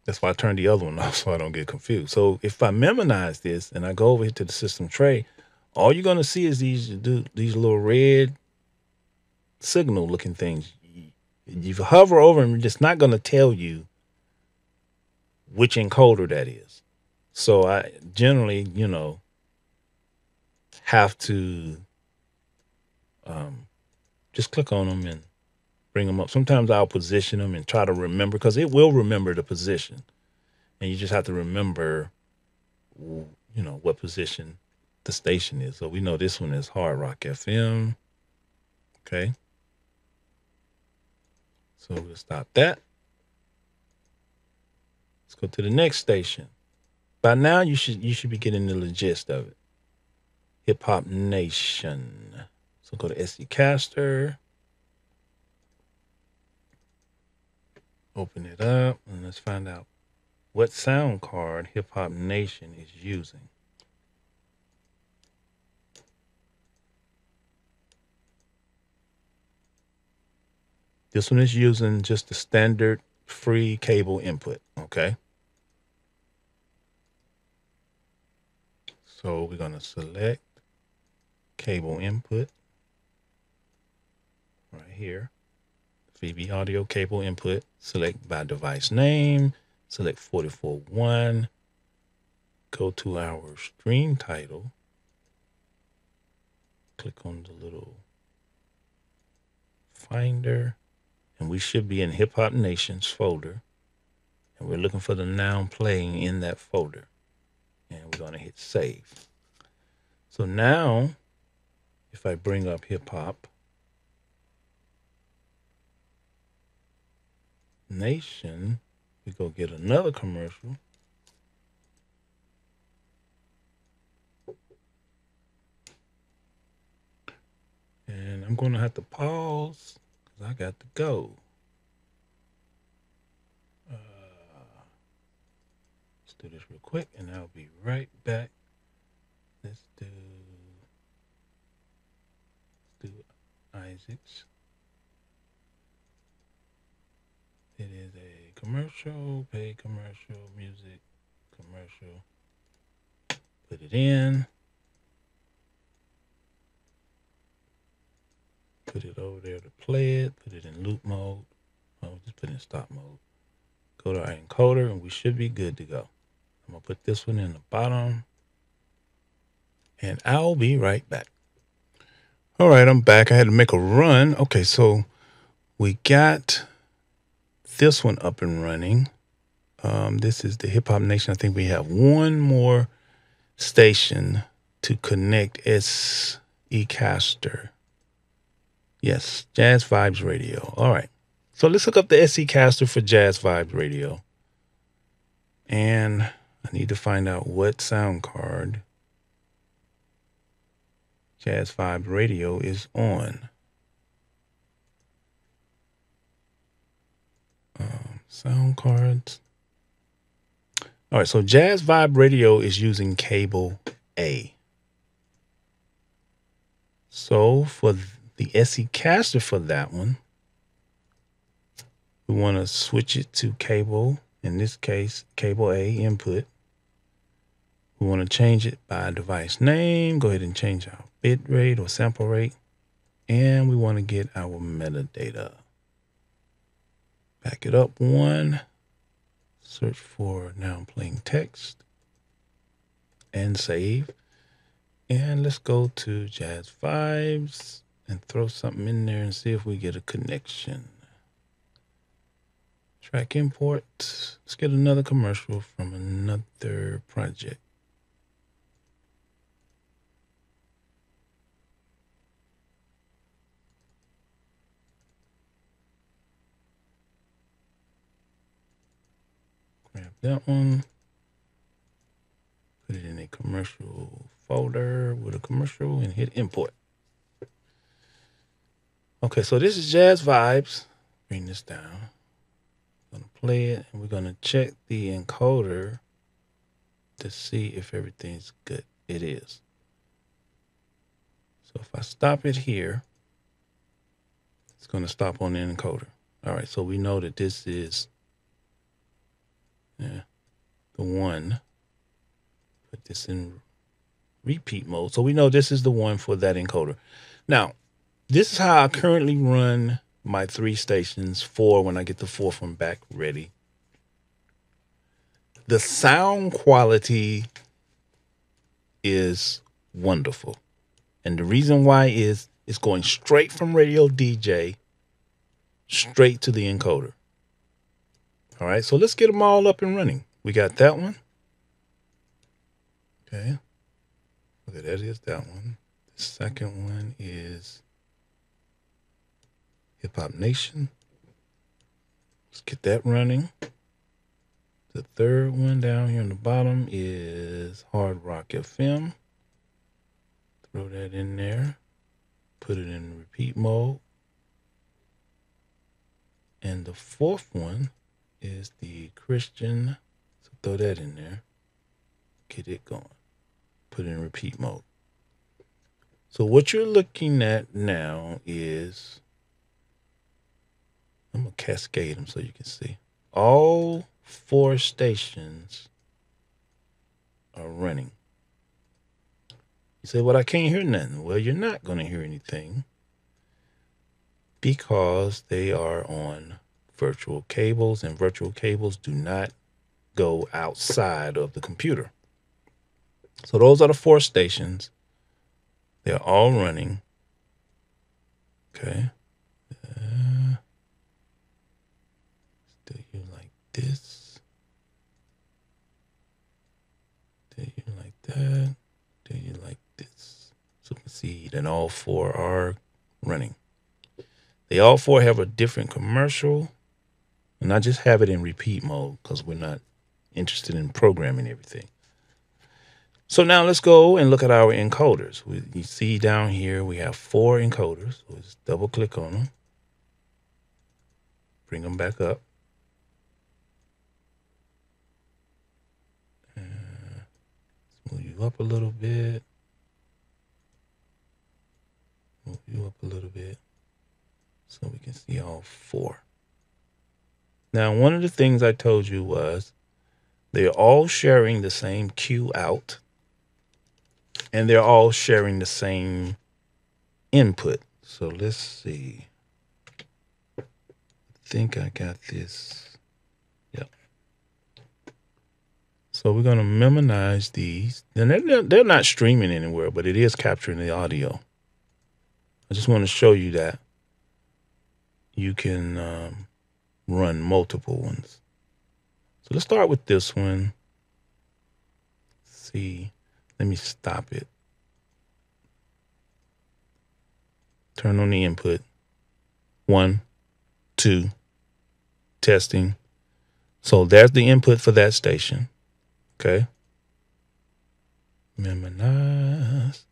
That's why I turned the other one off so I don't get confused. So if I memorize this and I go over here to the system tray, all you're going to see is these little red signal looking things. You hover over them, it's not going to tell you which encoder that is. So I generally, just click on them and bring them up. Sometimes I'll position them and try to remember, because it will remember the position. And you just have to remember, what position the station is. So we know this one is Hard Rock FM. Okay. So we'll stop that. Let's go to the next station. By now you should be getting the gist of it. Hip Hop Nation. So go to SE Caster. Open it up and let's find out what sound card Hip Hop Nation is using. This one is using just the standard free cable input, okay? So we're going to select cable input right here. VB audio cable input, select by device name, select 44.1, go to our stream title, click on the little finder, and we should be in Hip Hop Nations folder, and we're looking for the noun playing in that folder, and we're going to hit save. So now, if I bring up Hip Hop Nation, we go get another commercial. And I'm going to have to pause because I got to go. Let's do this real quick and I'll be right back. Let's do Isaac's. It is a commercial, paid commercial, music, commercial. Put it in. Put it over there to play it. Put it in loop mode. Oh, just put it in stop mode. Go to our encoder and we should be good to go. I'm going to put this one in the bottom. And I'll be right back. All right, I'm back. I had to make a run. Okay, so we got this one up and running. This is the Hip Hop Nation. I think we have one more station to connect SE Caster. Yes, Jazz Vibes Radio. All right. So let's look up the SE Caster for Jazz Vibes Radio. And I need to find out what sound card Jazz Vibes Radio is on. Sound cards. All right, so Jazz Vibe Radio is using cable A. So for the SE Caster for that one, we want to switch it to cable, in this case, cable A input. We want to change it by device name. Go ahead and change our bit rate or sample rate. And we want to get our metadata. Back it up one. Search for now playing text. And save. And let's go to Jazz Vibes and throw something in there and see if we get a connection. Track import. Let's get another commercial from another project. Grab that one. Put it in a commercial folder with a commercial and hit import. Okay, so this is Jazz Vibes. Bring this down. I'm going to play it and we're going to check the encoder to see if everything's good. It is. So if I stop it here, it's going to stop on the encoder. All right, so we know that this is the one. Put this in repeat mode. So we know this is the one for that encoder. Now, this is how I currently run my 3 stations, 4 when I get the 4th one back ready. The sound quality is wonderful. And the reason why is It's going straight from RadioDJ straight to the encoder. All right, so let's get them all up and running. We got that one. Okay. Okay, that is that one. The second one is Hip Hop Nation. Let's get that running. The third one down here on the bottom is Hard Rock FM. Throw that in there. Put it in repeat mode. And the fourth one is the Christian. So throw that in there. Get it going. Put it in repeat mode. So what you're looking at now is, I'm going to cascade them so you can see. All 4 stations are running. You say, well, I can't hear nothing. Well, you're not going to hear anything because they are on virtual cables, and virtual cables do not go outside of the computer. So those are the 4 stations. They're all running. Okay. Do you like this? Do you like that? Do you like this? So we can see that all 4 are running. They all 4 have a different commercial. And I just have it in repeat mode because we're not interested in programming everything. So now let's go and look at our encoders. You see down here we have 4 encoders. So just double click on them. Bring them back up. Move you up a little bit. Move you up a little bit so we can see all 4. Now, one of the things I told you was they're all sharing the same Q out, and they're all sharing the same input. So let's see. I think I got this. Yep. So we're going to memorize these. And they're not streaming anywhere, but it is capturing the audio. I just want to show you that you can run multiple ones. So let's start with this one. Let's see. Let me stop it. Turn on the input. 1, 2, testing. So there's the input for that station. Okay. Memorize.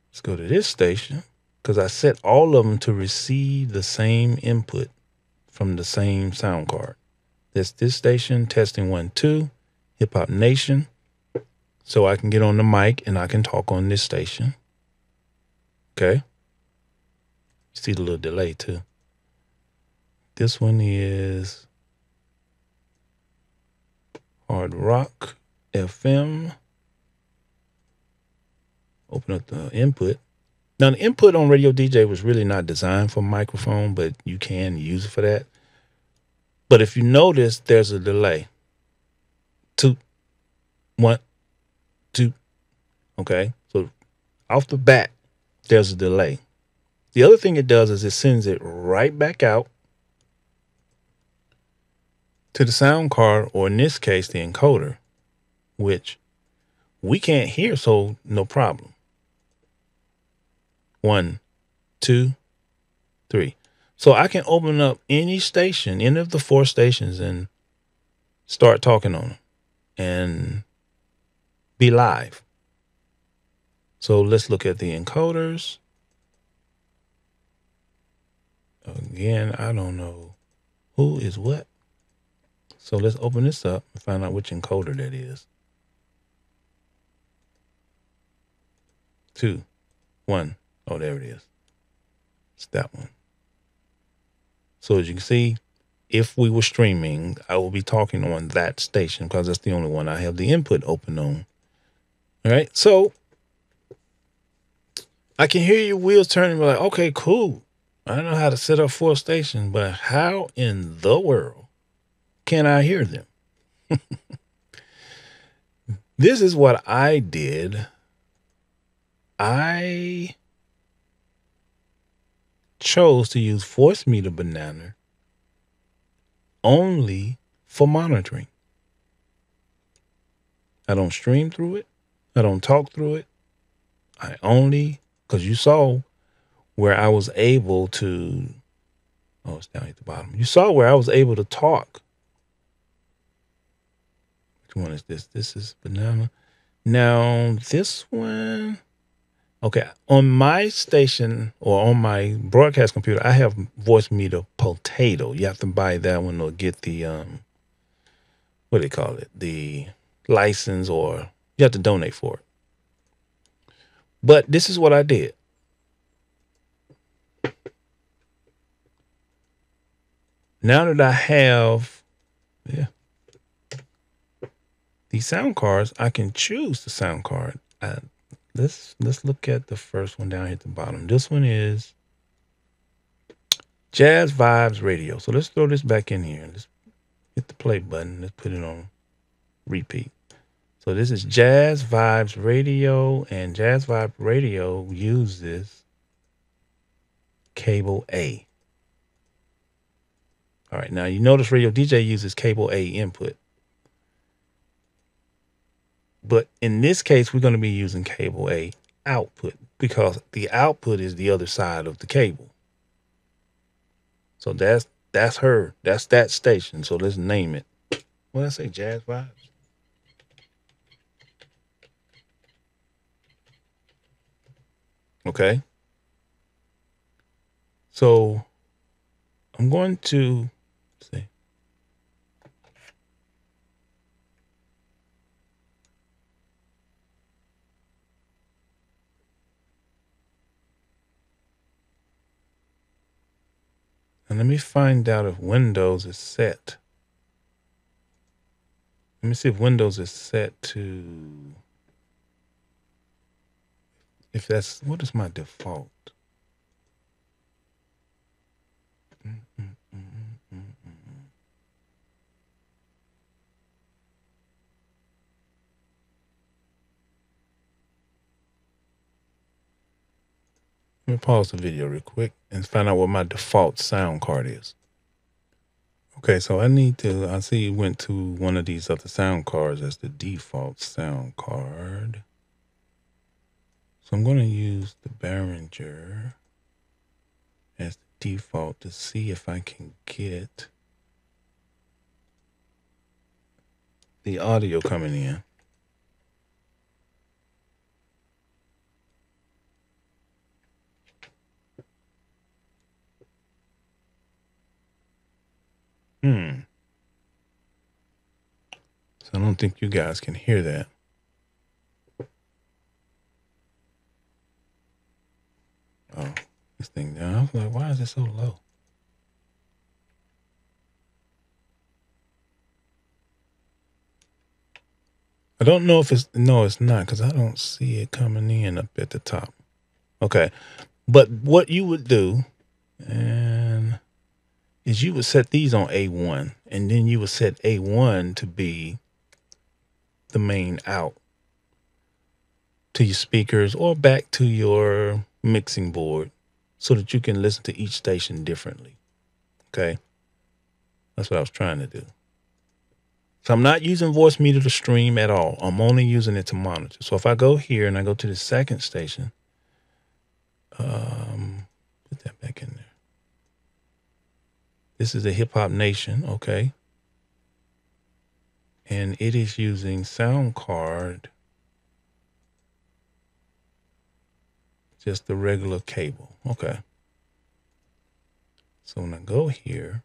Let's go to this station because I set all of them to receive the same input from the same sound card. That's this station, testing 1, 2, Hip Hop Nation. So I can get on the mic and I can talk on this station. Okay. See the little delay too. This one is Hard Rock FM. Open up the input. Now the input on RadioDJ was really not designed for microphone, but you can use it for that. But if you notice, there's a delay. 2, 1, 2. Okay. So off the bat, there's a delay. The other thing it does is it sends it right back out to the sound card, or in this case, the encoder, which we can't hear, so no problem. 1, 2, 3. So I can open up any station, any of the 4 stations, and start talking on them and be live. So let's look at the encoders. Again, I don't know who is what. So let's open this up and find out which encoder that is. 2, 1. Oh, there it is. It's that one. So as you can see, if we were streaming, I will be talking on that station because that's the only one I have the input open on. All right. So I can hear your wheels turning. We're like, okay, cool. I don't know how to set up 4 stations, but how in the world can I hear them? This is what I did. I chose to use Voice Meter Banana only for monitoring. I don't stream through it. I don't talk through it. I only, because you saw where I was able to, oh, it's down at the bottom. You saw where I was able to talk. Which one is this? This is Banana. Now, this one, okay, on my station or on my broadcast computer, I have Voice Meter Potato. You have to buy that one or get the, what do they call it? The license, or you have to donate for it. But this is what I did. Now that I have, these sound cards, I can choose the sound card. Let's look at the first one down here at the bottom. This one is Jazz Vibes Radio. So let's throw this back in here. Let's hit the play button. Let's put it on repeat. So this is Jazz Vibes Radio, and Jazz Vibes Radio uses cable A. All right, now you notice RadioDJ uses cable A input. But in this case, we're going to be using cable A output because the output is the other side of the cable. So that's her. That's that station. So let's name it. What did I say? Jazz Vibes? Okay. So I'm going to see. And let me find out if Windows is set. Let me see if Windows is set to, if that's, what is my default? Let me pause the video real quick and find out what my default sound card is. Okay, so I see you went to one of these other sound cards as the default sound card. So I'm going to use the Behringer as the default to see if I can get the audio coming in. So I don't think you guys can hear that. Oh, this thing down. I was like, why is it so low? I don't know if it's, no, it's not, because I don't see it coming in up at the top. Okay. But what you would do is you would set these on A1, and then you would set A1 to be the main out to your speakers or back to your mixing board so that you can listen to each station differently. Okay. That's what I was trying to do. So I'm not using Voice Meter to stream at all. I'm only using it to monitor. So if I go here and I go to the second station, put that back in there. This is a Hip Hop Nation, okay? And it is using sound card, just the regular cable, okay? So when I go here,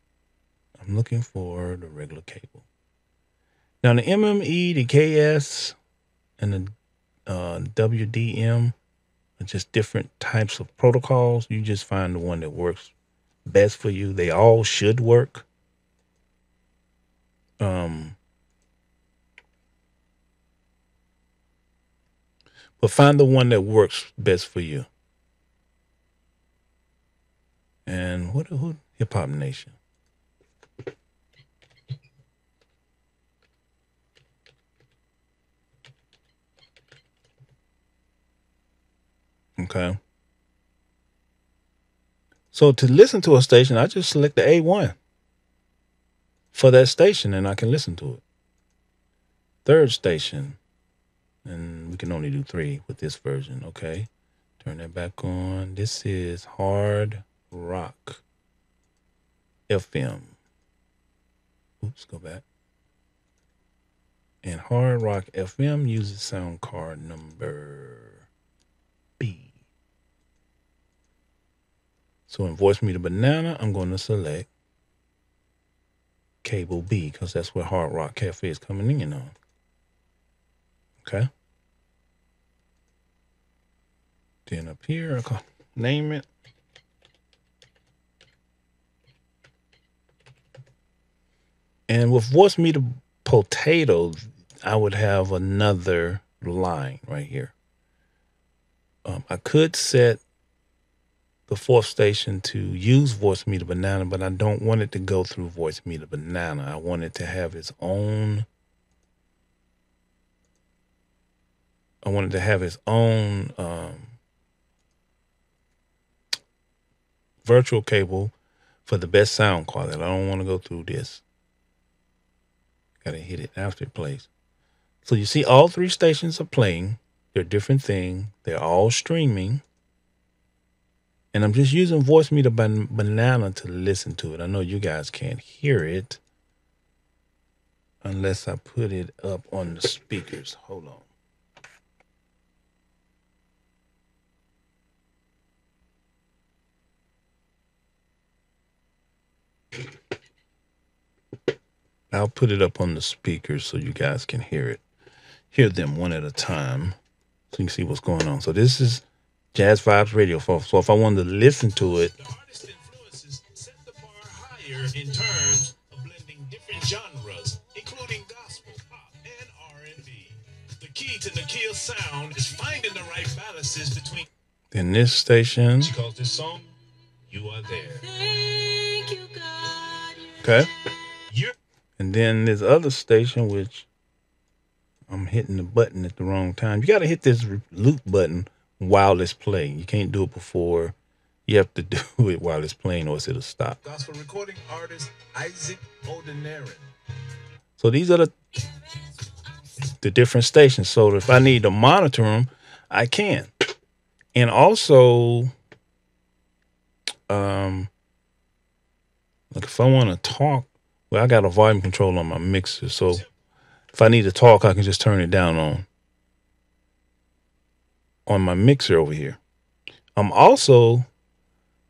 I'm looking for the regular cable. Now the MME, the KS, and the WDM are just different types of protocols. You just find the one that works best for you. They all should work. But find the one that works best for you. And who Hip Hop Nation? Okay. So to listen to a station, I just select the A1 for that station and I can listen to it. Third station, and we can only do 3 with this version. Okay, turn that back on. This is Hard Rock FM. Oops, go back. And Hard Rock FM uses sound card number B. So in Voice Meter Banana, I'm going to select cable B because that's where Hard Rock Cafe is coming in on. Okay. Then up here, I'll name it. And with Voice Meter Potato, I would have another line right here. I could set the 4th station to use Voice Meter Banana, but I don't want it to go through Voice Meter Banana. I want it to have its own. I wanted to have its own virtual cable for the best sound quality. I don't want to go through this. Got to hit it after it plays. So you see all 3 stations are playing. They're different things. They're all streaming. And I'm just using Voice Meter Banana to listen to it. I know you guys can't hear it unless I put it up on the speakers. Hold on. I'll put it up on the speakers so you guys can hear them one at a time so you can see what's going on. So this is Jazz Vibes Radio. So if I wanted to listen to it, the artist influences set the bar higher in terms of blending different genres, including gospel, pop, and R&B. The key to Nikhil's sound is finding the right balances between. In this station, she calls this song "You Are There." Thank you, God. Okay. And then this other station, which I'm hitting the button at the wrong time. You got to hit this loop button while it's playing. You can't do it before. You have to do it while it's playing or else it'll stop. Gospel recording artist Isaac Odenarin. So these are the different stations. So if I need to monitor them, I can. And also, like if I want to talk, well, I got a volume control on my mixer, so if I need to talk, I can just turn it down on my mixer over here. I'm also,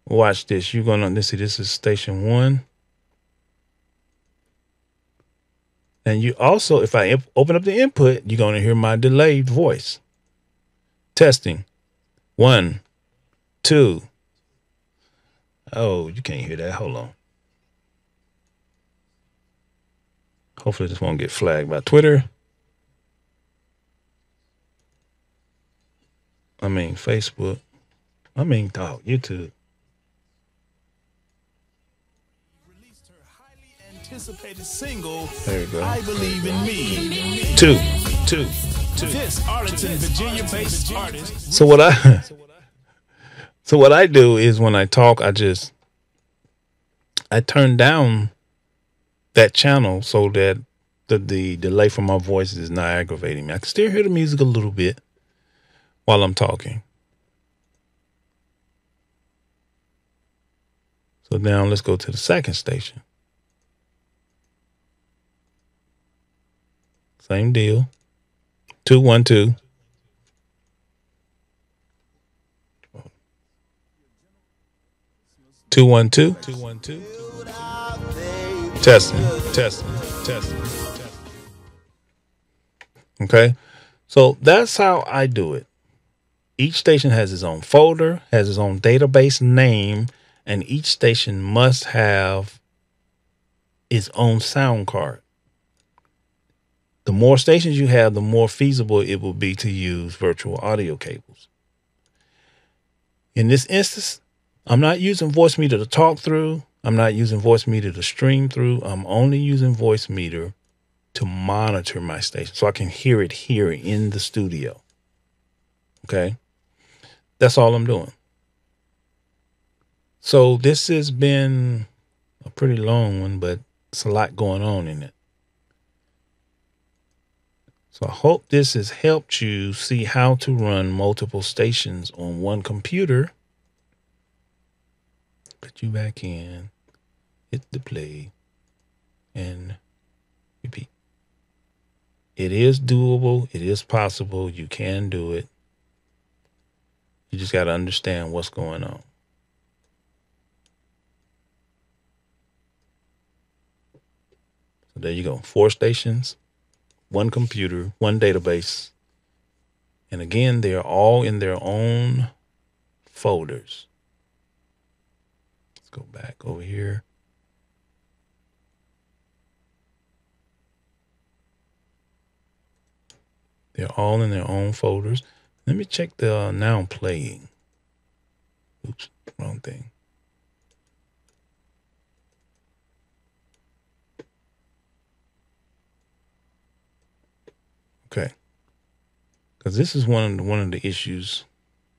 watch this. You're gonna let's see. This is station 1, and you also, if I open up the input, you're gonna hear my delayed voice. Testing. 1, 2. Oh, you can't hear that. Hold on. Hopefully this won't get flagged by Twitter. I mean, Facebook. I mean, YouTube. Released her highly anticipated single, there you go. I Believe in Me. Two. This Arlington, Virginia-based artist. So what I do is when I talk, I turn down that channel so that the delay from my voice is not aggravating me. I can still hear the music a little bit while I'm talking. So now let's go to the second station. Same deal. 212. Two one two. Testing. Okay. So that's how I do it. Each station has its own folder, has its own database name, and each station must have its own sound card. The more stations you have, the more feasible it will be to use virtual audio cables. In this instance, I'm not using Voice Meter to talk through. I'm not using Voice Meter to stream through. I'm only using Voice Meter to monitor my station so I can hear it here in the studio. Okay. That's all I'm doing. So this has been a pretty long one, but it's a lot going on in it. So I hope this has helped you see how to run multiple stations on one computer. Put you back in, hit the play, and repeat. It is doable. It is possible. You can do it. You just got to understand what's going on. So there you go. 4 stations, 1 computer, 1 database. And again, they're all in their own folders. Let's go back over here. They're all in their own folders. Let me check the now playing. Oops, wrong thing. Okay. Because this is one of the issues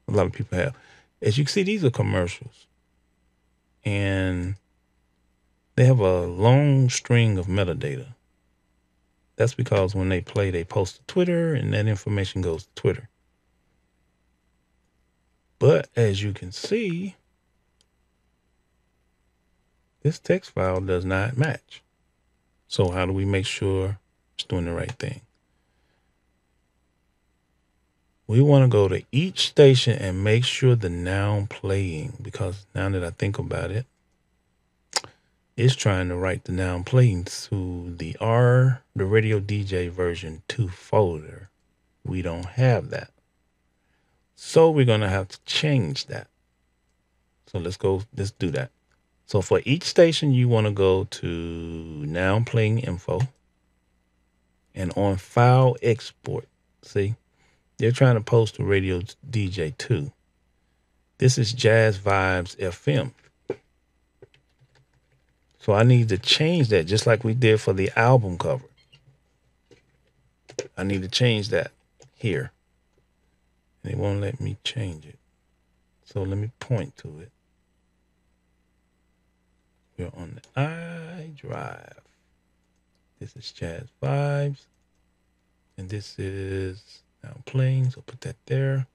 a lot of people have. As you can see, these are commercials. And they have a long string of metadata. That's because when they play, they post to Twitter, and that information goes to Twitter. But as you can see, this text file does not match. So how do we make sure it's doing the right thing? We want to go to each station and make sure the now playing, because now that I think about it, it's trying to write the now playing to the RadioDJ version 2 folder. We don't have that. So we're going to have to change that. So let's do that. So for each station, you want to go to now playing info and on file export. See, they're trying to post to Radio DJ 2. This is Jazz Vibes FM. So I need to change that just like we did for the album cover. I need to change that here. And it won't let me change it. So let me point to it. We're on the iDrive. This is Jazz Vibes. And this is now playing. So put that there.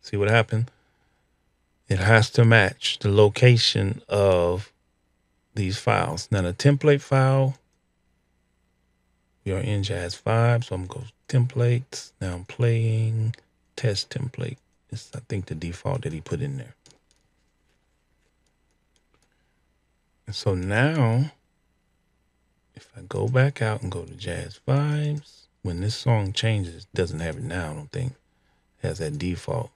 See what happened? It has to match the location of these files. Now the template file, we are in Jazz Vibes. So I'm going to go templates. Now I'm playing test template. It's, I think, the default that he put in there. And so now, if I go back out and go to Jazz Vibes, when this song changes, it doesn't have it now, I don't think. It has that default.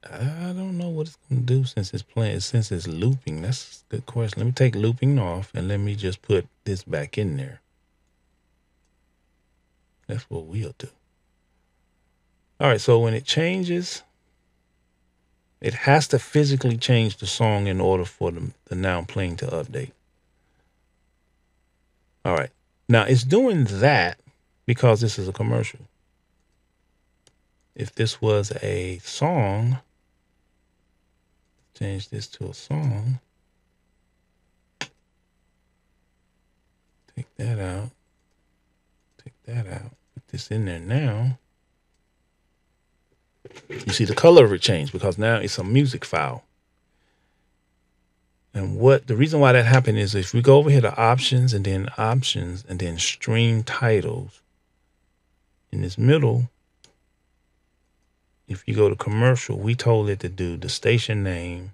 I don't know what it's going to do since it's playing, since it's looping. That's a good question. Let me take looping off and let me just put this back in there. That's what we'll do. All right, so when it changes, it has to physically change the song in order for the now playing to update. All right. Now it's doing that because this is a commercial. If this was a song, change this to a song. Take that out. Take that out. Put this in there now. You see the color of it changed because now it's a music file. And the reason why that happened is if we go over here to options and then stream titles in this middle, if you go to commercial, we told it to do the station name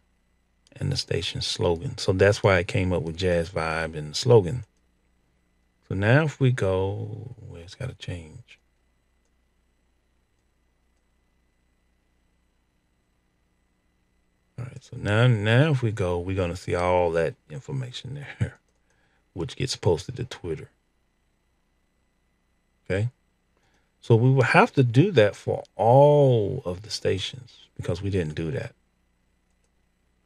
and the station slogan. So that's why it came up with Jazz Vibe and the slogan. So now if we go, well, it's got to change. All right, so now if we go, we're going to see all that information there, which gets posted to Twitter. Okay. So we will have to do that for all of the stations because we didn't do that.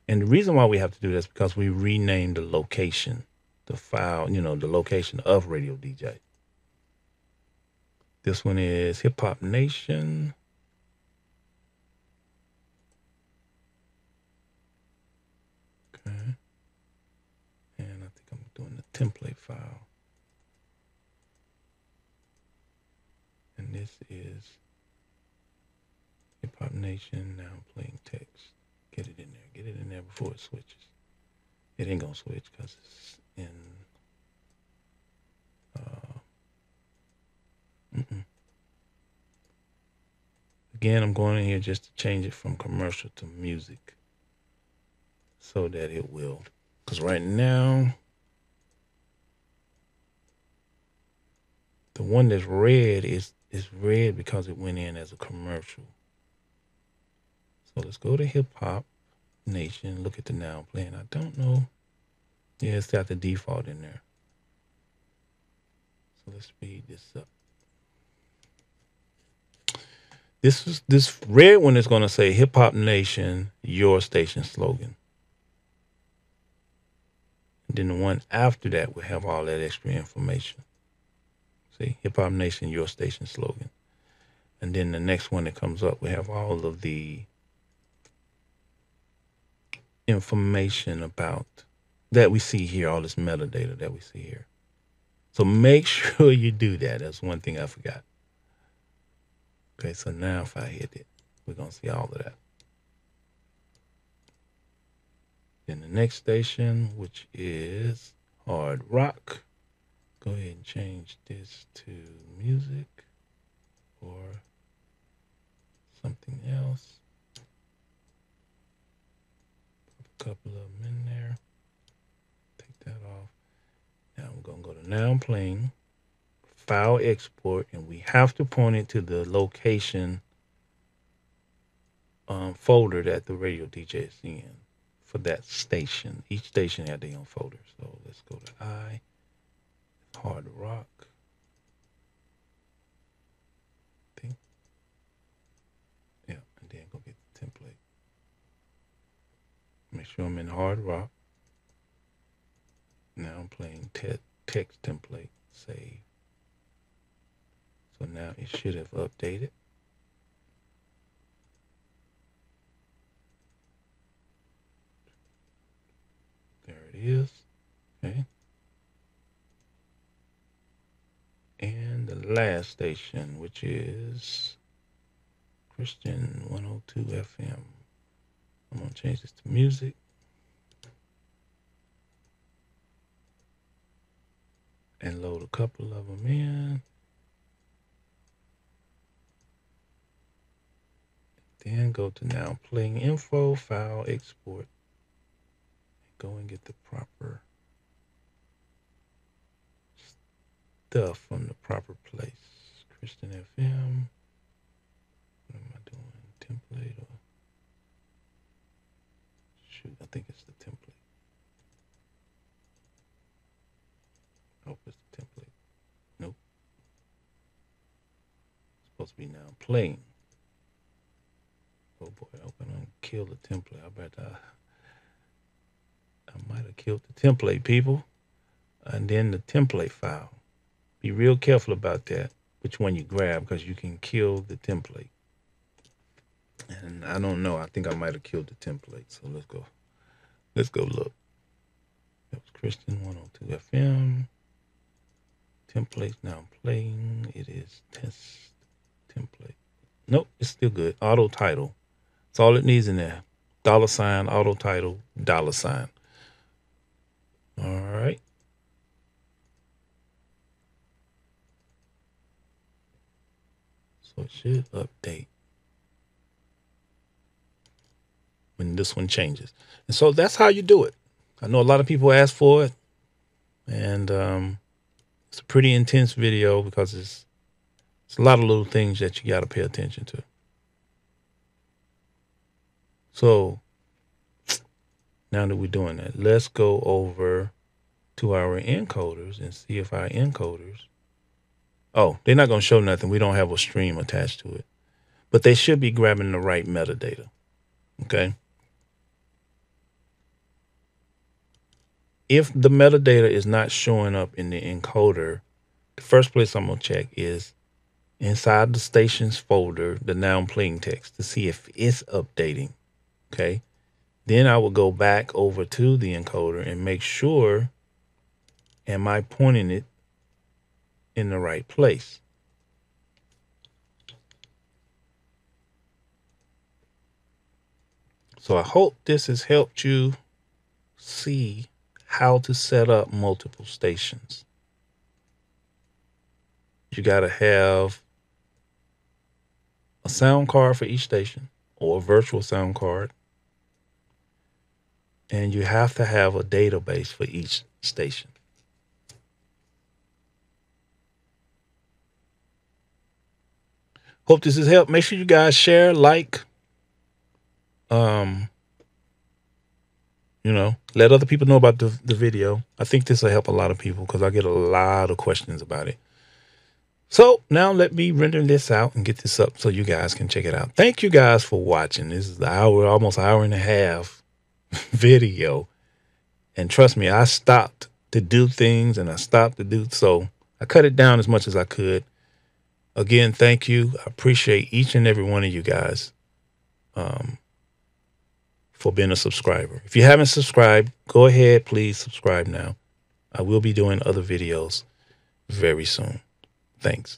And the reason why we have to do that is because we renamed the location, the file, the location of Radio DJ. This one is Hip Hop Nation. template file. And this is Hip Hop Nation now playing text. Get it in there. Get it in there before it switches. It ain't gonna switch because it's in Again, I'm going in here just to change it from commercial to music so that it will. Because right now, the one that's red is red because it went in as a commercial. So let's go to Hip Hop Nation. Look at the now playing. I don't know. Yeah, it's got the default in there. So let's speed this up. This red one is going to say Hip Hop Nation, your station slogan. And then the one after that will have all that extra information. See, Hip Hop Nation, your station slogan. And then the next one that comes up will have all of the information about that we see here, all this metadata that we see here. So make sure you do that. That's one thing I forgot. Okay, so now if I hit it, we're going to see all of that. Then the next station, which is Hard Rock. Go ahead and change this to music or something else. Put a couple of them in there. Take that off. Now we're going to go to now playing. File export, and we have to point it to the location folder that the RadioDJ is in for that station. Each station had their own folder. So let's go to Hard Rock. Yeah, and then go get the template. Make sure I'm in Hard Rock. Now I'm playing text template. Save. So now it should have updated. There it is. Okay. And the last station, which is Christian 102 FM. I'm going to change this to music. And load a couple of them in. Then go to now playing info, file, export. Go and get the proper stuff from the proper place. Christian FM. What am I doing? Template or shoot, I think it's the template. Hope it's the template. Nope. It's supposed to be now playing. Oh boy, I'm gonna kill the template. I might have killed the template, people. And then the template file. Be real careful about that, which one you grab, because you can kill the template. And I don't know. I think I might have killed the template. So let's go. Let's go look. That was Christian 102 FM. Templates now playing. It is test template. Nope, it's still good. Auto title. That's all it needs in there. $, auto title, $. All right. So it should update when this one changes. And so that's how you do it. I know a lot of people ask for it. And it's a pretty intense video because it's a lot of little things that you got to pay attention to. So now that we're doing that, let's go over to our encoders and see if our encoders, oh, they're not going to show nothing. We don't have a stream attached to it, but they should be grabbing the right metadata. Okay. If the metadata is not showing up in the encoder, the first place I'm going to check is inside the stations folder, the now playing text, to see if it's updating. Okay. Then I will go back over to the encoder and make sure Am I pointing it in the right place? So I hope this has helped you see how to set up multiple stations. You got to have a sound card for each station or a virtual sound card. And you have to have a database for each station. Hope this has helped. Make sure you guys share, like, let other people know about the video. I think this will help a lot of people because I get a lot of questions about it. So now let me render this out and get this up so you guys can check it out. Thank you guys for watching. This is the almost hour and a half video. And trust me, I stopped to do things and I stopped to do so. I cut it down as much as I could. Again, thank you. I appreciate each and every one of you guys for being a subscriber. If you haven't subscribed, go ahead, please subscribe now. I will be doing other videos very soon. Thanks.